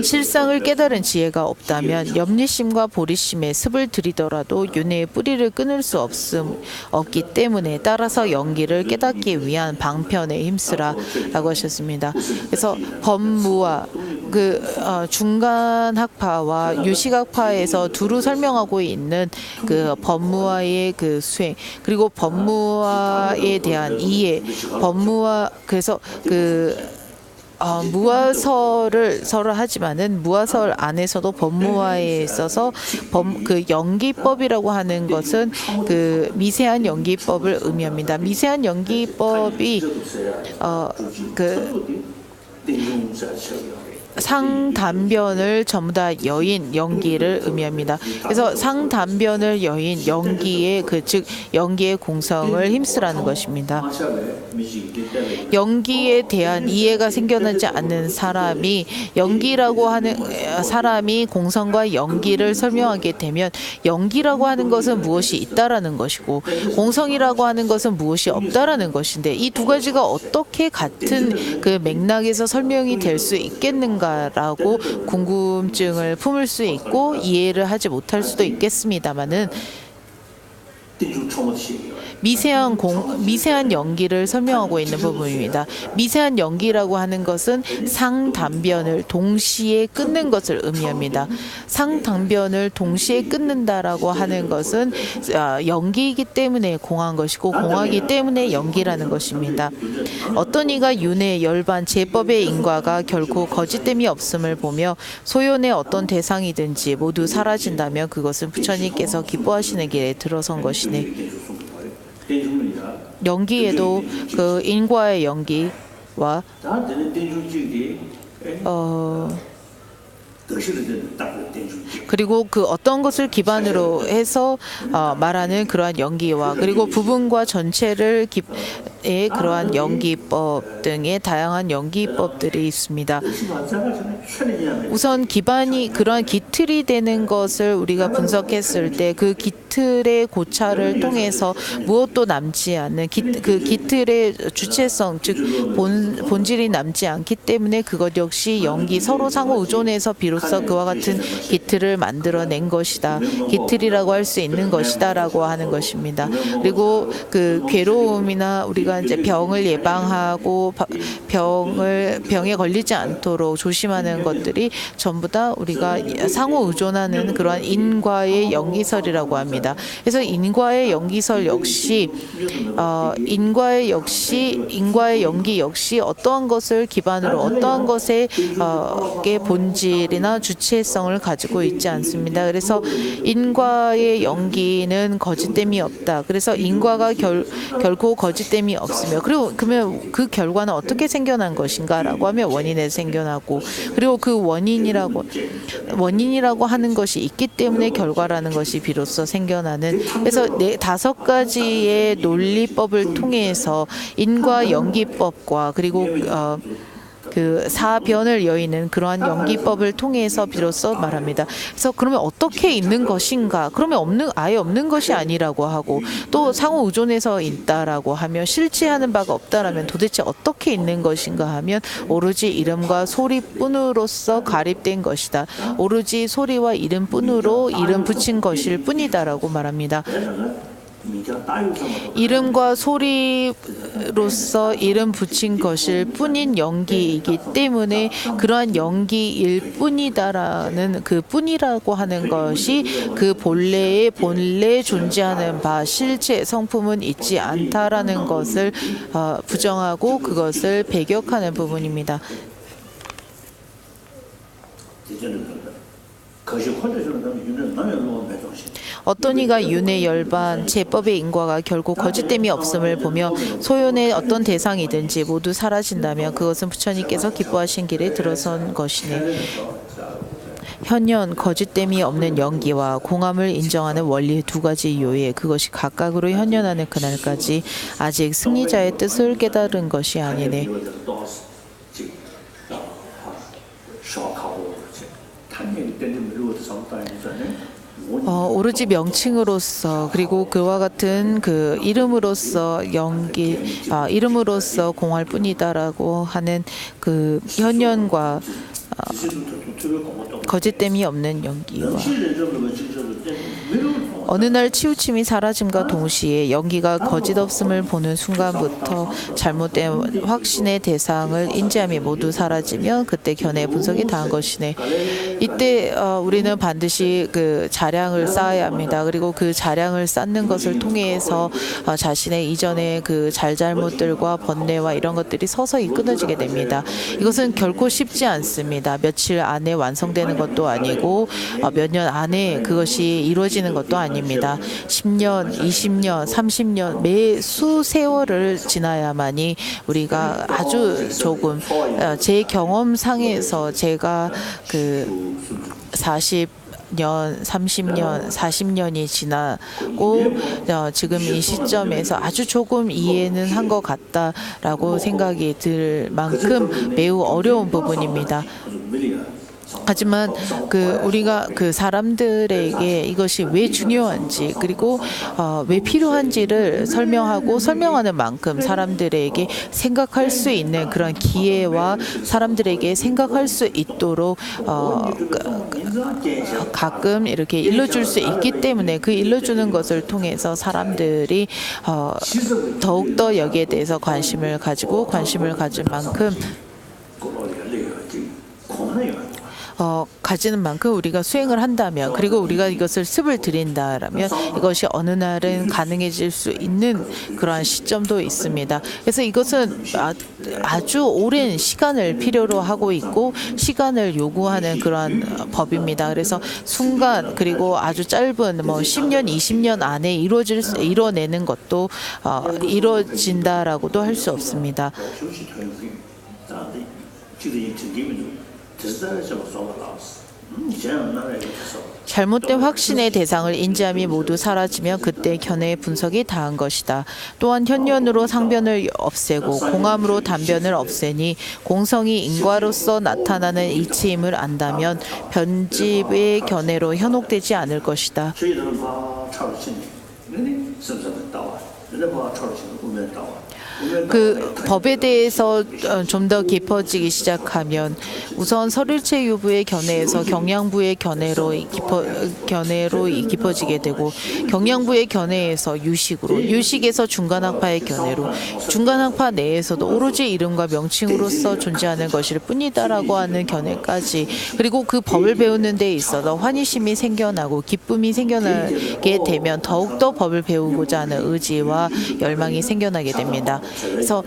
실상을 깨달은 지혜가 없다면 염리심과 보리심에 습을 들이더라도 윤회의 뿌리를 끊을 수 없기 때문에 따라서 연기를 깨닫기 위한 방편에 힘쓰라라고 하셨습니다. 그래서 법무와 중간 학파와 유식학파에서 두루 설명하고 있는 그 법무와의 그 수행, 그리고 법무와에 대한 이해, 그래서 무화설을 하지만은 무화설 안에서도 법무화에 있어서 그 연기법이라고 하는 것은 그 미세한 연기법을 의미합니다. 미세한 연기법이 상단변을 전부 다 여인 연기를 의미합니다. 그래서 상단변을 여인 연기의 즉 연기의 공성을 힘쓰라는 것입니다. 연기에 대한 이해가 생겨나지 않는 사람이 연기라고 하는 사람이 공성과 연기를 설명하게 되면 연기라고 하는 것은 무엇이 있다라는 것이고 공성이라고 하는 것은 무엇이 없다라는 것인데 이 두 가지가 어떻게 같은 그 맥락에서 설명이 될 수 있겠는가라고 궁금증을 품을 수 있고 이해를 하지 못할 수도 있겠습니다만은 미세한 연기를 설명하고 있는 부분입니다. 미세한 연기라고 하는 것은 상단변을 동시에 끊는 것을 의미합니다. 상단변을 동시에 끊는다라고 하는 것은 연기이기 때문에 공한 것이고 공하기 때문에 연기라는 것입니다. 어떤 이가 윤회, 열반, 제법의 인과가 결코 거짓됨이 없음을 보며 소연의 어떤 대상이든지 모두 사라진다면 그것은 부처님께서 기뻐하시는 길에 들어선 것이네. 연기에도 그 인과의 연기와 그리고 그 어떤 것을 기반으로 해서 말하는 그러한 연기와 그리고 부분과 전체를 그러한 연기법 등의 다양한 연기법들이 있습니다. 우선 기반이 그러한 기틀이 되는 것을 우리가 분석했을 때 그 기틀의 고찰을 통해서 무엇도 남지 않는 그 기틀의 주체성 즉 본질이 남지 않기 때문에 그것 역시 연기 서로 상호 의존해서 비로소 그와 같은 기틀을 만들어낸 것이다. 기틀이라고 할 수 있는 것이다라고 하는 것입니다. 그리고 그 괴로움이나 우리가 이제 병을 예방하고 병에 걸리지 않도록 조심하는 것들이 전부 다 우리가 상호 의존하는 그러한 인과의 연기설이라고 합니다. 그래서 인과의 연기설 역시 인과의 연기 역시 어떠한 것을 기반으로 어떠한 것의 본질이나 주체성을 가지고 있지 않습니다. 그래서 인과의 연기는 거짓됨이 없다. 그래서 인과가 결코 거짓됨이 없으며 그러면 그 결과는 어떻게 생겨난 것인가라고 하면 원인에 생겨나고 그리고 그 원인이라고 하는 것이 있기 때문에 결과라는 것이 비로소 생겨나는 그래서 5가지의 논리법을 통해서 인과 연기법과 그리고 그 사변을 여의는 그러한 연기법을 통해서 비로소 말합니다. 그래서 그러면 어떻게 있는 것인가? 그러면 아예 없는 것이 아니라고 하고 또 상호 의존해서 있다라고 하면 실체하는 바가 없다라면 도대체 어떻게 있는 것인가 하면 오로지 이름과 소리뿐으로서 가립된 것이다. 오로지 소리와 이름뿐으로 이름 붙인 것일 뿐이다라고 말합니다. 이름과 소리로서 이름 붙인 것일 뿐인 연기이기 때문에 그러한 연기일 뿐이다라는 그 뿐이라고 하는 것이 그 본래 존재하는 바 실체 성품은 있지 않다라는 것을 부정하고 그것을 배격하는 부분입니다. 어떤 이가 윤회, 열반, 제법의 인과가 결국 거짓됨이 없음을 보며 소연의 어떤 대상이든지 모두 사라진다면 그것은 부처님께서 기뻐하신 길에 들어선 것이네. 현현 거짓됨이 없는 연기와 공함을 인정하는 원리의 2가지 요에 그것이 각각으로 현현하는 그날까지 아직 승리자의 뜻을 깨달은 것이 아니네. 오로지 명칭으로서 그리고 그와 같은 그 이름으로서 이름으로서 공할 뿐이다라고 하는 그 현현과 거짓됨이 없는 연기와 어느 날 치우침이 사라짐과 동시에 연기가 거짓없음을 보는 순간부터 잘못된 확신의 대상을 인지함이 모두 사라지면 그때 견해 분석이 다한 것이네. 이때 우리는 반드시 그 자량을 쌓아야 합니다. 그리고 그 자량을 쌓는 것을 통해서 자신의 이전의 그 잘잘못들과 번뇌와 이런 것들이 서서히 끊어지게 됩니다. 이것은 결코 쉽지 않습니다. 며칠 안에 완성되는 것도 아니고 몇 년 안에 그것이 이루어지는 것도 아닙니다. 10년, 20년, 30년 매 수세월을 지나야만이 우리가 아주 조금 제 경험상에서 제가 그 40년, 30년, 40년이 지나고 지금 이 시점에서 아주 조금 이해는 한 것 같다라고 생각이 들 만큼 매우 어려운 부분입니다. 하지만 우리가 그 사람들에게 이것이 왜 중요한지 그리고 왜 필요한지를 설명하는 만큼 사람들에게 생각할 수 있는 그런 기회와 사람들에게 생각할 수 있도록 가끔 이렇게 일러줄 수 있기 때문에 그 일러주는 것을 통해서 사람들이 더욱더 여기에 대해서 관심을 가질 만큼 가지는 만큼 우리가 수행을 한다면 그리고 우리가 이것을 습을 들인다라면 이것이 어느 날은 가능해질 수 있는 그러한 시점도 있습니다. 그래서 이것은 아주 오랜 시간을 필요로 하고 있고 시간을 요구하는 그러한 법입니다. 그래서 순간 그리고 아주 짧은 10년, 20년 안에 이뤄내는 것도 이루어진다라고도 할 수 없습니다. 잘못된 확신의 대상을 인지함이 모두 사라지면 그때 견해의 분석이 다한 것이다. 또한 현년으로 상변을 없애고 공함으로 단변을 없애니 공성이 인과로서 나타나는 이치임을 안다면 변집의 견해로 현혹되지 않을 것이다. 그 법에 대해서 좀 더 깊어지기 시작하면 우선 설일체 유부의 견해에서 경양부의 견해로 깊어지게 되고 경양부의 견해에서 유식에서 중간학파의 견해로 중간학파 내에서도 오로지 이름과 명칭으로서 존재하는 것일 뿐이다라고 하는 견해까지 그리고 그 법을 배우는 데 있어서 환희심이 생겨나고 기쁨이 생겨나게 되면 더욱더 법을 배우고자 하는 의지와 열망이 생겨나게 됩니다. 그래서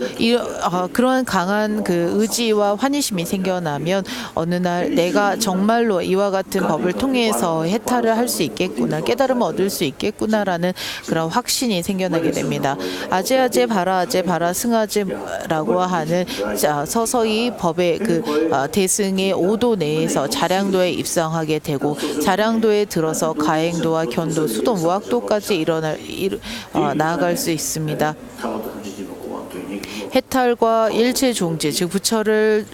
그러한 강한 그 의지와 환희심이 생겨나면 어느 날 내가 정말로 이와 같은 법을 통해서 해탈을 할 수 있겠구나, 깨달음을 얻을 수 있겠구나라는 그런 확신이 생겨나게 됩니다. 아제아제 바라아제 바라승아제라고 하는 서서히 법의 대승의 5도 내에서 자량도에 입성하게 되고 자량도에 들어서 가행도와 견도, 수도, 무학도까지 나아갈 수 있습니다. 해탈과 일체 종지, 즉 부처를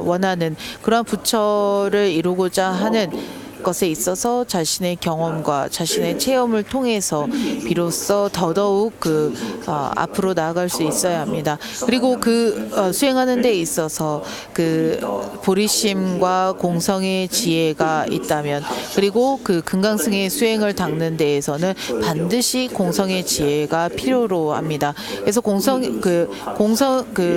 원하는 그러한 부처를 이루고자 하는 것에 있어서 자신의 경험과 자신의 체험을 통해서 비로소 더더욱 앞으로 나아갈 수 있어야 합니다. 그리고 수행하는 데 있어서 보리심과 공성의 지혜가 있다면 그리고 금강승의 수행을 닦는 데에서는 반드시 공성의 지혜가 필요로 합니다. 그래서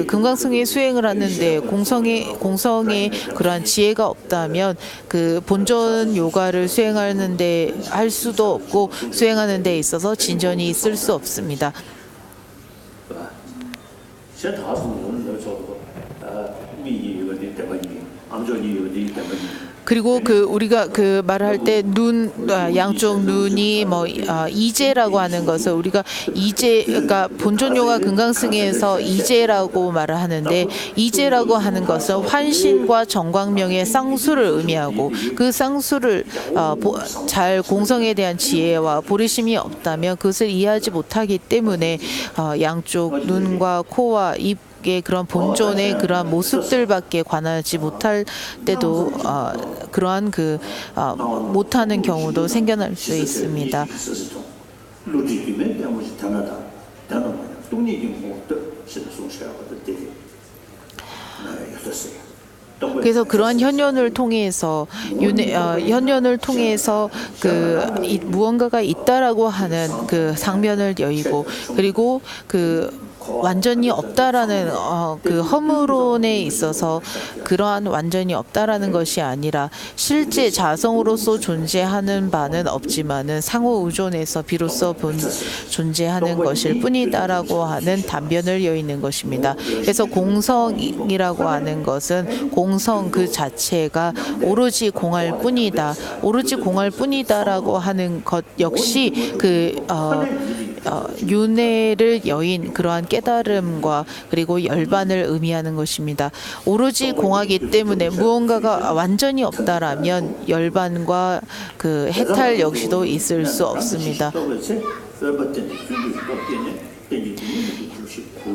금강승의 수행을 하는데 공성의 그러한 지혜가 없다면 본전 요가를 수행하는데 할 수도 없고 수행하는 데 있어서 진전이 있을 수 없습니다. 그리고 우리가 말을 할 때 양쪽 눈이 이제라고 하는 것을 우리가 그러니까 본존요가 금강승에서 이제라고 말을 하는데 이제라고 하는 것은 환신과 정광명의 쌍수를 의미하고 그 쌍수를 잘 공성에 대한 지혜와 보리심이 없다면 그것을 이해하지 못하기 때문에 양쪽 눈과 코와 입 의 그런 본존의 그러한 모습들밖에 관하지 못할 때도 그러한 못하는 경우도 생겨날 수 있습니다. 그래서 그러한 현연을 통해서 무언가가 있다라고 하는 그 상면을 여의고 그리고 완전히 없다라는 그 허물론에 있어서 그러한 완전히 없다라는 것이 아니라 실제 자성으로서 존재하는 바는 없지만은 상호 의존에서 비로소 존재하는 것일 뿐이다라고 하는 단변을 여있는 것입니다. 그래서 공성이라고 하는 것은 공성 그 자체가 오로지 공할 뿐이다. 오로지 공할 뿐이다라고 하는 것 역시 윤회를 여인 그러한 깨달음과 그리고 열반을 의미하는 것입니다. 오로지 공하기 때문에 무언가가 완전히 없다라면 열반과 그 해탈 역시도 있을 수 없습니다.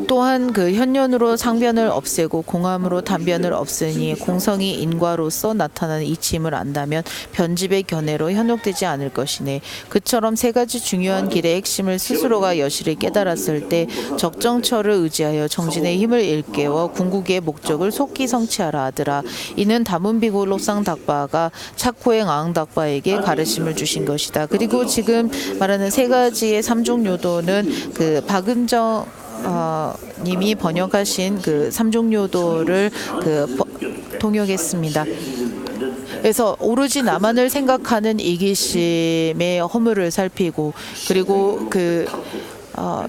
또한 그 현연으로 상변을 없애고 공함으로 단변을 없애니 공성이 인과로서 나타나는 이침을 안다면 변집의 견해로 현혹되지 않을 것이네. 그처럼 세 가지 중요한 길의 핵심을 스스로가 여실히 깨달았을 때 적정처를 의지하여 정진의 힘을 일깨워 궁극의 목적을 속히 성취하라 하더라. 이는 다문비고 록상닥바가 차코행 아흥닥바에게 가르침을 주신 것이다. 그리고 지금 말하는 세 가지의 삼종요도는 그 박은정 님이 번역하신 그 삼종요도를 통역했습니다. 그래서 오로지 나만을 생각하는 이기심의 허물을 살피고 그리고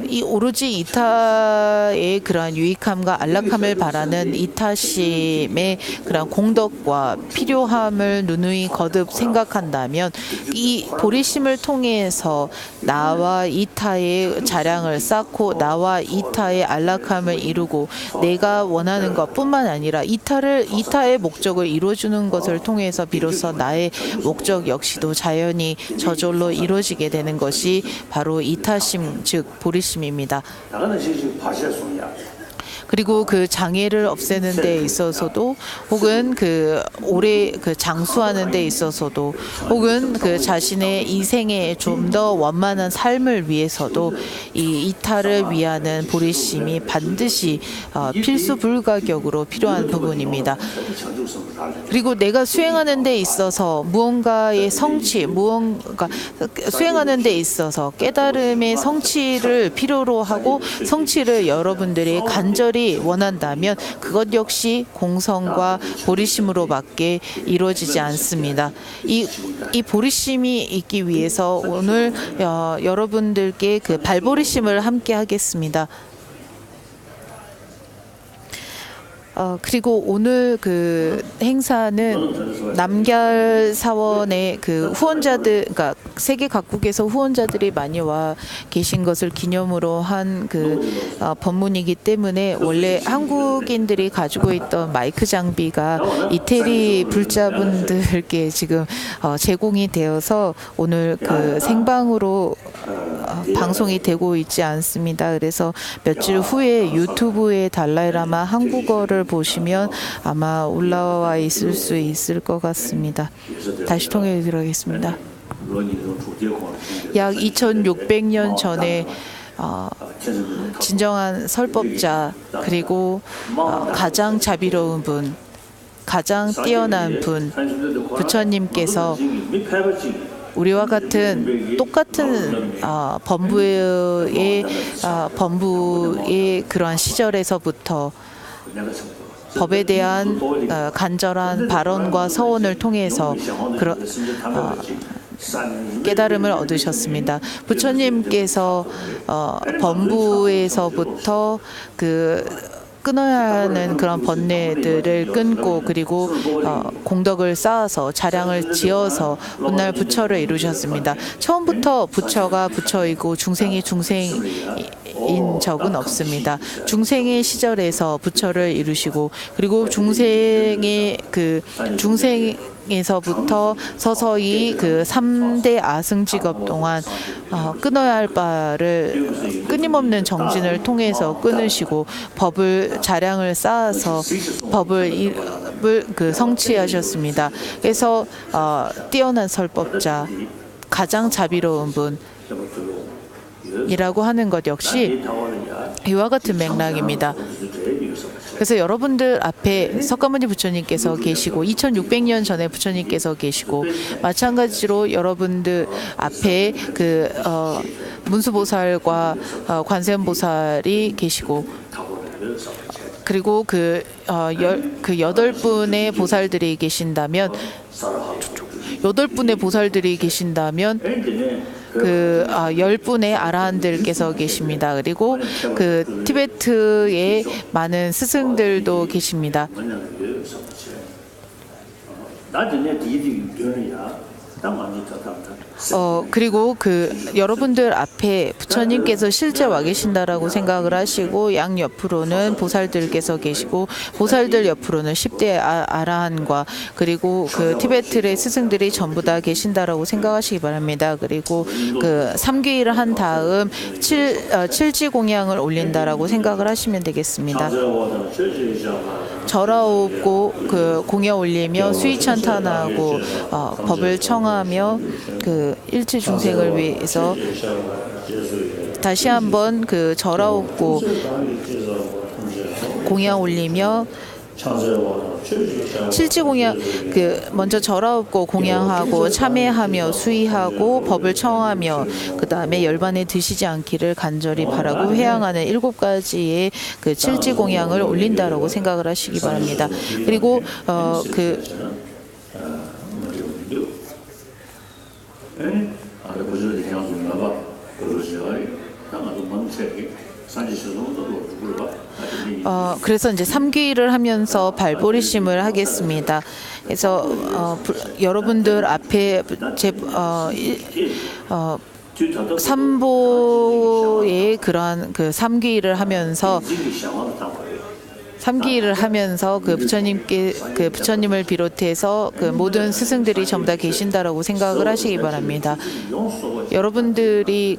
이 오로지 이타의 그러한 유익함과 안락함을 바라는 이타심의 그러한 공덕과 필요함을 누누이 거듭 생각한다면 이 보리심을 통해서 나와 이타의 자량을 쌓고 나와 이타의 안락함을 이루고 내가 원하는 것뿐만 아니라 이타의 목적을 이루어주는 것을 통해서 비로소 나의 목적 역시도 자연히 저절로 이루어지게 되는 것이 바로 이타심 즉 보리심입니다. 그리고 그 장애를 없애는 데 있어서도 혹은 오래 장수하는 데 있어서도 혹은 자신의 이생에 좀 더 원만한 삶을 위해서도 이 이타를 위하는 보리심이 반드시 필수 불가격으로 필요한 부분입니다. 그리고 내가 수행하는 데 있어서 무언가의 성취, 수행하는 데 있어서 깨달음의 성취를 필요로 하고 성취를 여러분들이 간절히 원한다면 그것 역시 공성과 보리심으로밖에 이루어지지 않습니다. 이 보리심이 있기 위해서 오늘 여러분들께 그 발보리심을 함께 하겠습니다. 그리고 오늘 그 행사는 남결 사원의 그 후원자들, 그러니까 세계 각국에서 후원자들이 많이 와 계신 것을 기념으로 한 법문이기 때문에 원래 한국인들이 가지고 있던 마이크 장비가 이태리 불자분들께 지금 제공이 되어서 오늘 그 생방으로 방송이 되고 있지 않습니다. 그래서 며칠 후에 유튜브에 달라이라마 한국어를 보시면 아마 올라와 있을 수 있을 것 같습니다. 다시 통역해 드리겠습니다. 약 2600년 전에 진정한 설법자 그리고 가장 자비로운 분, 가장 뛰어난 분, 부처님께서 우리와 똑같은 범부의 그러한 시절에서부터 법에 대한 간절한 발언과 서원을 통해서 깨달음을 얻으셨습니다. 부처님께서 범부에서부터 끊어야 하는 그런 번뇌들을 끊고 그리고 공덕을 쌓아서 자량을 지어서 훗날 부처를 이루셨습니다. 처음부터 부처가 부처이고 중생이 중생인 적은 없습니다. 중생의 시절에서 부처를 이루시고 그리고 중생의 에서부터 서서히 그 3대 아승직업 동안 끊어야 할 바를 끊임없는 정진을 통해서 끊으시고 법을 자량을 쌓아서 법을 그 성취하셨습니다. 그래서 뛰어난 설법자, 가장 자비로운 분이라고 하는 것 역시 이와 같은 맥락입니다. 그래서 여러분들 앞에 석가모니 부처님께서 계시고 2600년 전에 부처님께서 계시고 마찬가지로 여러분들 앞에 그 문수보살과 관세음보살이 계시고 그리고 그 8분의 보살들이 계신다면 그 10분의 아라한들께서 계십니다. 그리고 그 티베트의 많은 스승들도 계십니다. 그리고 그 여러분들 앞에 부처님께서 실제 와 계신다라고 생각을 하시고 양 옆으로는 보살들께서 계시고 보살들 옆으로는 10대 아라한과 그리고 그 티베트의 스승들이 전부 다 계신다라고 생각하시기 바랍니다. 그리고 그 3귀를 한 다음 칠지공양을 올린다라고 생각을 하시면 되겠습니다. 절하옵고 그 공양 올리며 수위찬탄하고 법을 청하며 그 일체 중생을 위해서 다시 한번 그 절하옵고 공양 올리며 실지공양 그 먼저 절하옵고 공양하고 참회하며 수의하고 법을 청하며 그 다음에 열반에 드시지 않기를 간절히 바라고 회양하는 7가지의 그 칠지공양을 올린다라고 생각을 하시기 바랍니다. 그리고 그래서 이제 3귀를 하면서 발보리심을 하겠습니다. 그래서 여러분들 앞에 삼보의 그러한 그 3귀를 하면서 그 부처님을 비롯해서 그 모든 스승들이 전부 다 계신다라고 생각을 하시기 바랍니다. 여러분들이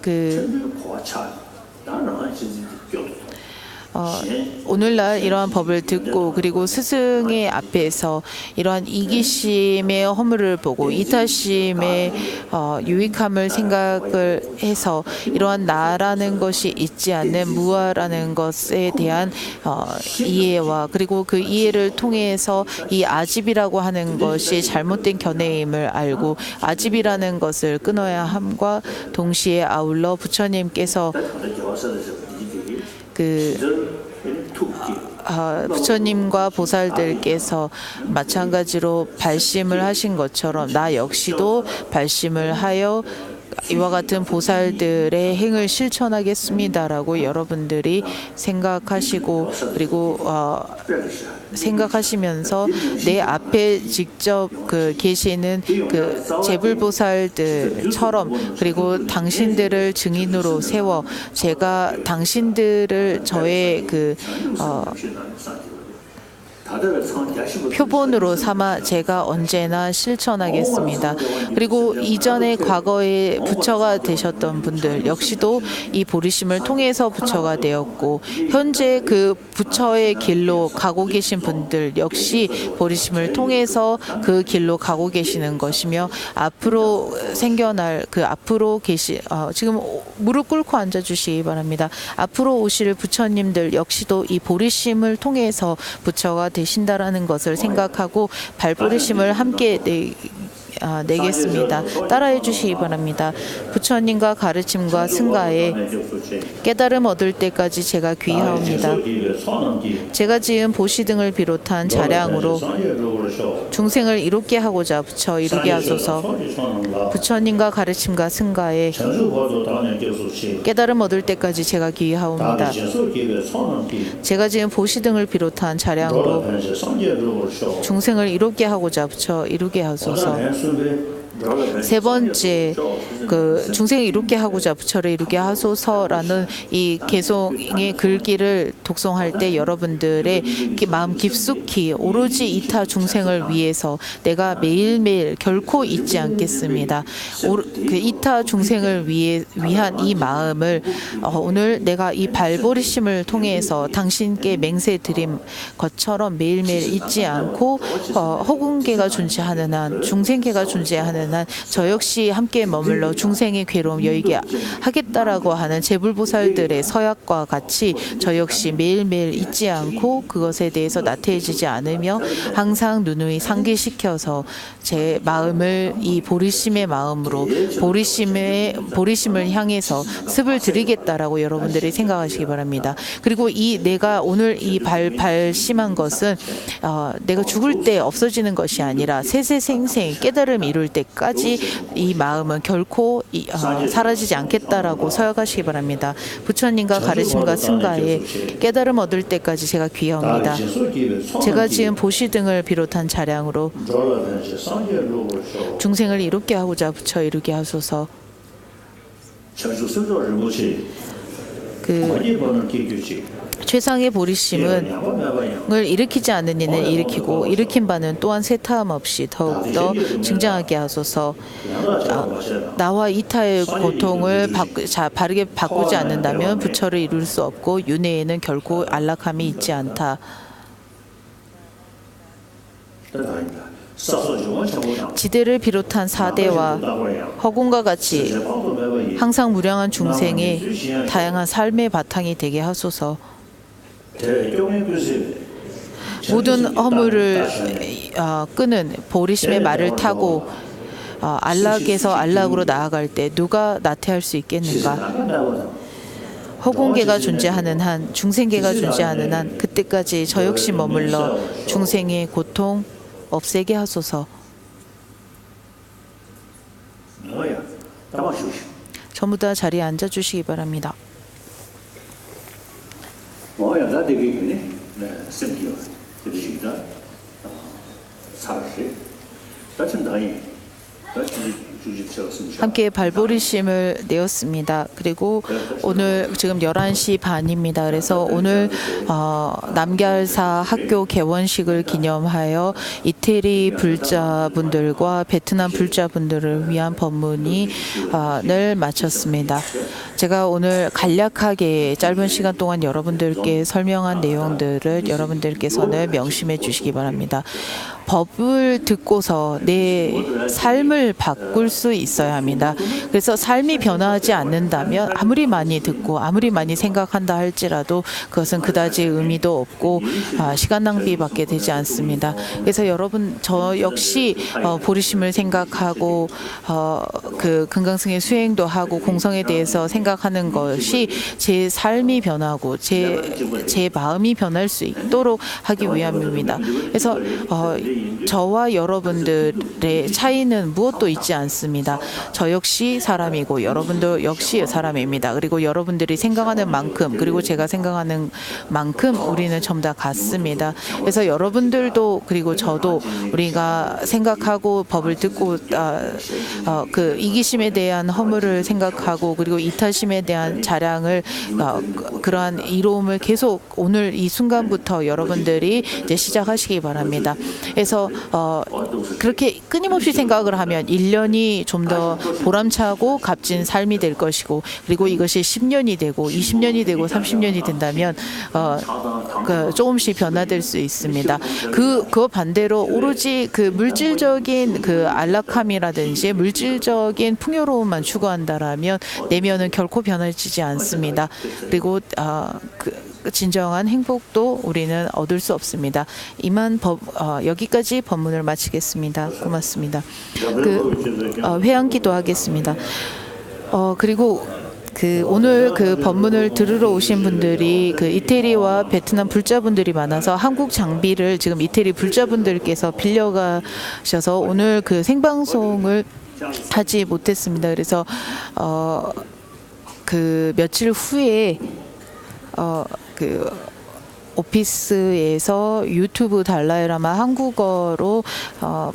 오늘날 이러한 법을 듣고 그리고 스승의 앞에서 이러한 이기심의 허물을 보고 이타심의 유익함을 생각을 해서 이러한 나라는 것이 있지 않는 무아라는 것에 대한 이해와 그리고 그 이해를 통해서 이 아집이라고 하는 것이 잘못된 견해임을 알고 아집이라는 것을 끊어야 함과 동시에 아울러 부처님께서 부처님과 보살들께서 마찬가지로 발심을 하신 것처럼 나 역시도 발심을 하여 이와 같은 보살들의 행을 실천하겠습니다라고 여러분들이 생각하시고 그리고 생각하시면서 내 앞에 직접 그 계시는 그 제불보살들처럼 그리고 당신들을 증인으로 세워 제가 당신들을 저의 그 표본으로 삼아 제가 언제나 실천하겠습니다. 그리고 이전에 과거에 부처가 되셨던 분들 역시도 이 보리심을 통해서 부처가 되었고 현재 그 부처의 길로 가고 계신 분들 역시 보리심을 통해서 그 길로 가고 계시는 것이며 앞으로 생겨날 그 앞으로 지금 무릎 꿇고 앉아주시기 바랍니다. 앞으로 오실 부처님들 역시도 이 보리심을 통해서 부처가 되신다라는 것을 생각하고 발보리심을 함께 내겠습니다. 따라해 주시기 바랍니다. 부처님과 가르침과 승가에 깨달음 얻을 때까지 제가 귀하옵니다. 제가 지은 보시 등을 비롯한 자량으로 중생을 이롭게 하고자 부처 이루게 하소서. 부처님과 가르침과 승가에 깨달음 얻을 때까지 제가 귀하옵니다. 제가 지은 보시 등을 비롯한 자량으로 중생을 이롭게 하고자 부처 이루게 하소서. 세 번째 그 중생을 이롭게 하고자 부처를 이루게 하소서라는 이 개송의 글귀를 독송할 때 여러분들의 마음 깊숙이 오로지 이타 중생을 위해서 내가 매일매일 결코 잊지 않겠습니다. 그 이타 중생을 위한 이 마음을 오늘 내가 이 발보리심을 통해서 당신께 맹세 드린 것처럼 매일매일 잊지 않고 허군계가 존재하는 한 중생계가 존재하는 한 저 역시 함께 머물러 중생의 괴로움 여의게 하겠다라고 하는 제불보살들의 서약과 같이 저 역시 매일매일 잊지 않고 그것에 대해서 나태해지지 않으며 항상 누누이 상기시켜서 제 마음을 이 보리심의 마음으로 보리심을 향해서 습을 드리겠다라고 여러분들이 생각하시기 바랍니다. 그리고 이 내가 오늘 이 발심한 것은 내가 죽을 때 없어지는 것이 아니라 세세생생 깨달음 이룰 때까지 이 마음은 결코 사라지지 않겠다라고 서약하시기 바랍니다. 부처님과 가르침과 승가에 깨달음 얻을 때까지 제가 귀하옵니다. 제가 지은 보시등을 비롯한 차량으로 중생을 이롭게 하고자 부처 이루게 하소서. 최상의 보리심을 일으키지 않는 이는 일으키고 일으킨 바는 또한 세타함 없이 더욱더 증장하게 하소서. 나와 이타의 고통을 바르게 바꾸지 않는다면 부처를 이룰 수 없고 윤회에는 결코 안락함이 있지 않다. 지대를 비롯한 사대와 허공과 같이 항상 무량한 중생의 다양한 삶의 바탕이 되게 하소서. 모든 허물을 끄는 보리심의 말을 타고 안락에서 안락으로 나아갈 때 누가 나태할 수 있겠는가? 허공계가 존재하는 한, 중생계가 존재하는 한 그때까지 저 역시 머물러 중생의 고통 없애게 하소서. 전부 다 자리에 앉아주시기 바랍니다. 함께 발보리심을 내었습니다. 그리고 오늘 지금 11시 반입니다. 그래서 오늘 남걀사 학교 개원식을 기념하여 이태리 불자분들과 베트남 불자분들을 위한 법문을 마쳤습니다. 제가 오늘 간략하게 짧은 시간 동안 여러분들께 설명한 내용들을 여러분들께서는 명심해 주시기 바랍니다. 법을 듣고서 내 삶을 바꿀 수 있어야 합니다. 그래서 삶이 변화하지 않는다면 아무리 많이 듣고 아무리 많이 생각한다 할지라도 그것은 그다지 의미도 없고 시간 낭비밖에 되지 않습니다. 그래서 여러분 저 역시 보리심을 생각하고 그 금강승의 수행도 하고 공성에 대해서 생각하는 것이 제 삶이 변하고 제 마음이 변할 수 있도록 하기 위함입니다. 그래서 저와 여러분들의 차이는 무엇도 있지 않습니다. 저 역시 사람이고 여러분도 역시 사람입니다. 그리고 여러분들이 생각하는 만큼 그리고 제가 생각하는 만큼 우리는 전부 다 같습니다. 그래서 여러분들도 그리고 저도 우리가 생각하고 법을 듣고 그 이기심에 대한 허물을 생각하고 그리고 이타심에 대한 자량을 그러한 이로움을 계속 오늘 이 순간부터 여러분들이 이제 시작하시기 바랍니다. 그래서 그렇게 끊임없이 생각을 하면 1년이 좀 더 보람차고 값진 삶이 될 것이고 그리고 이것이 10년이 되고 20년이 되고 30년이 된다면 조금씩 변화될 수 있습니다. 그 반대로 오로지 그 물질적인 그 안락함이라든지 물질적인 풍요로움만 추구한다라면 내면은 결코 변화지지 않습니다. 그리고 진정한 행복도 우리는 얻을 수 없습니다. 이만 여기까지 법문을 마치겠습니다. 고맙습니다. 회향기도 하겠습니다. 그리고 오늘 그 법문을 들으러 오신 분들이 그 이태리와 베트남 불자분들이 많아서 한국 장비를 지금 이태리 불자분들께서 빌려가셔서 오늘 그 생방송을 하지 못했습니다. 그래서 그 며칠 후에 오피스에서 유튜브 달라이라마 한국어로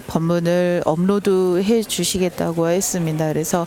법문을 업로드해 주시겠다고 했습니다. 그래서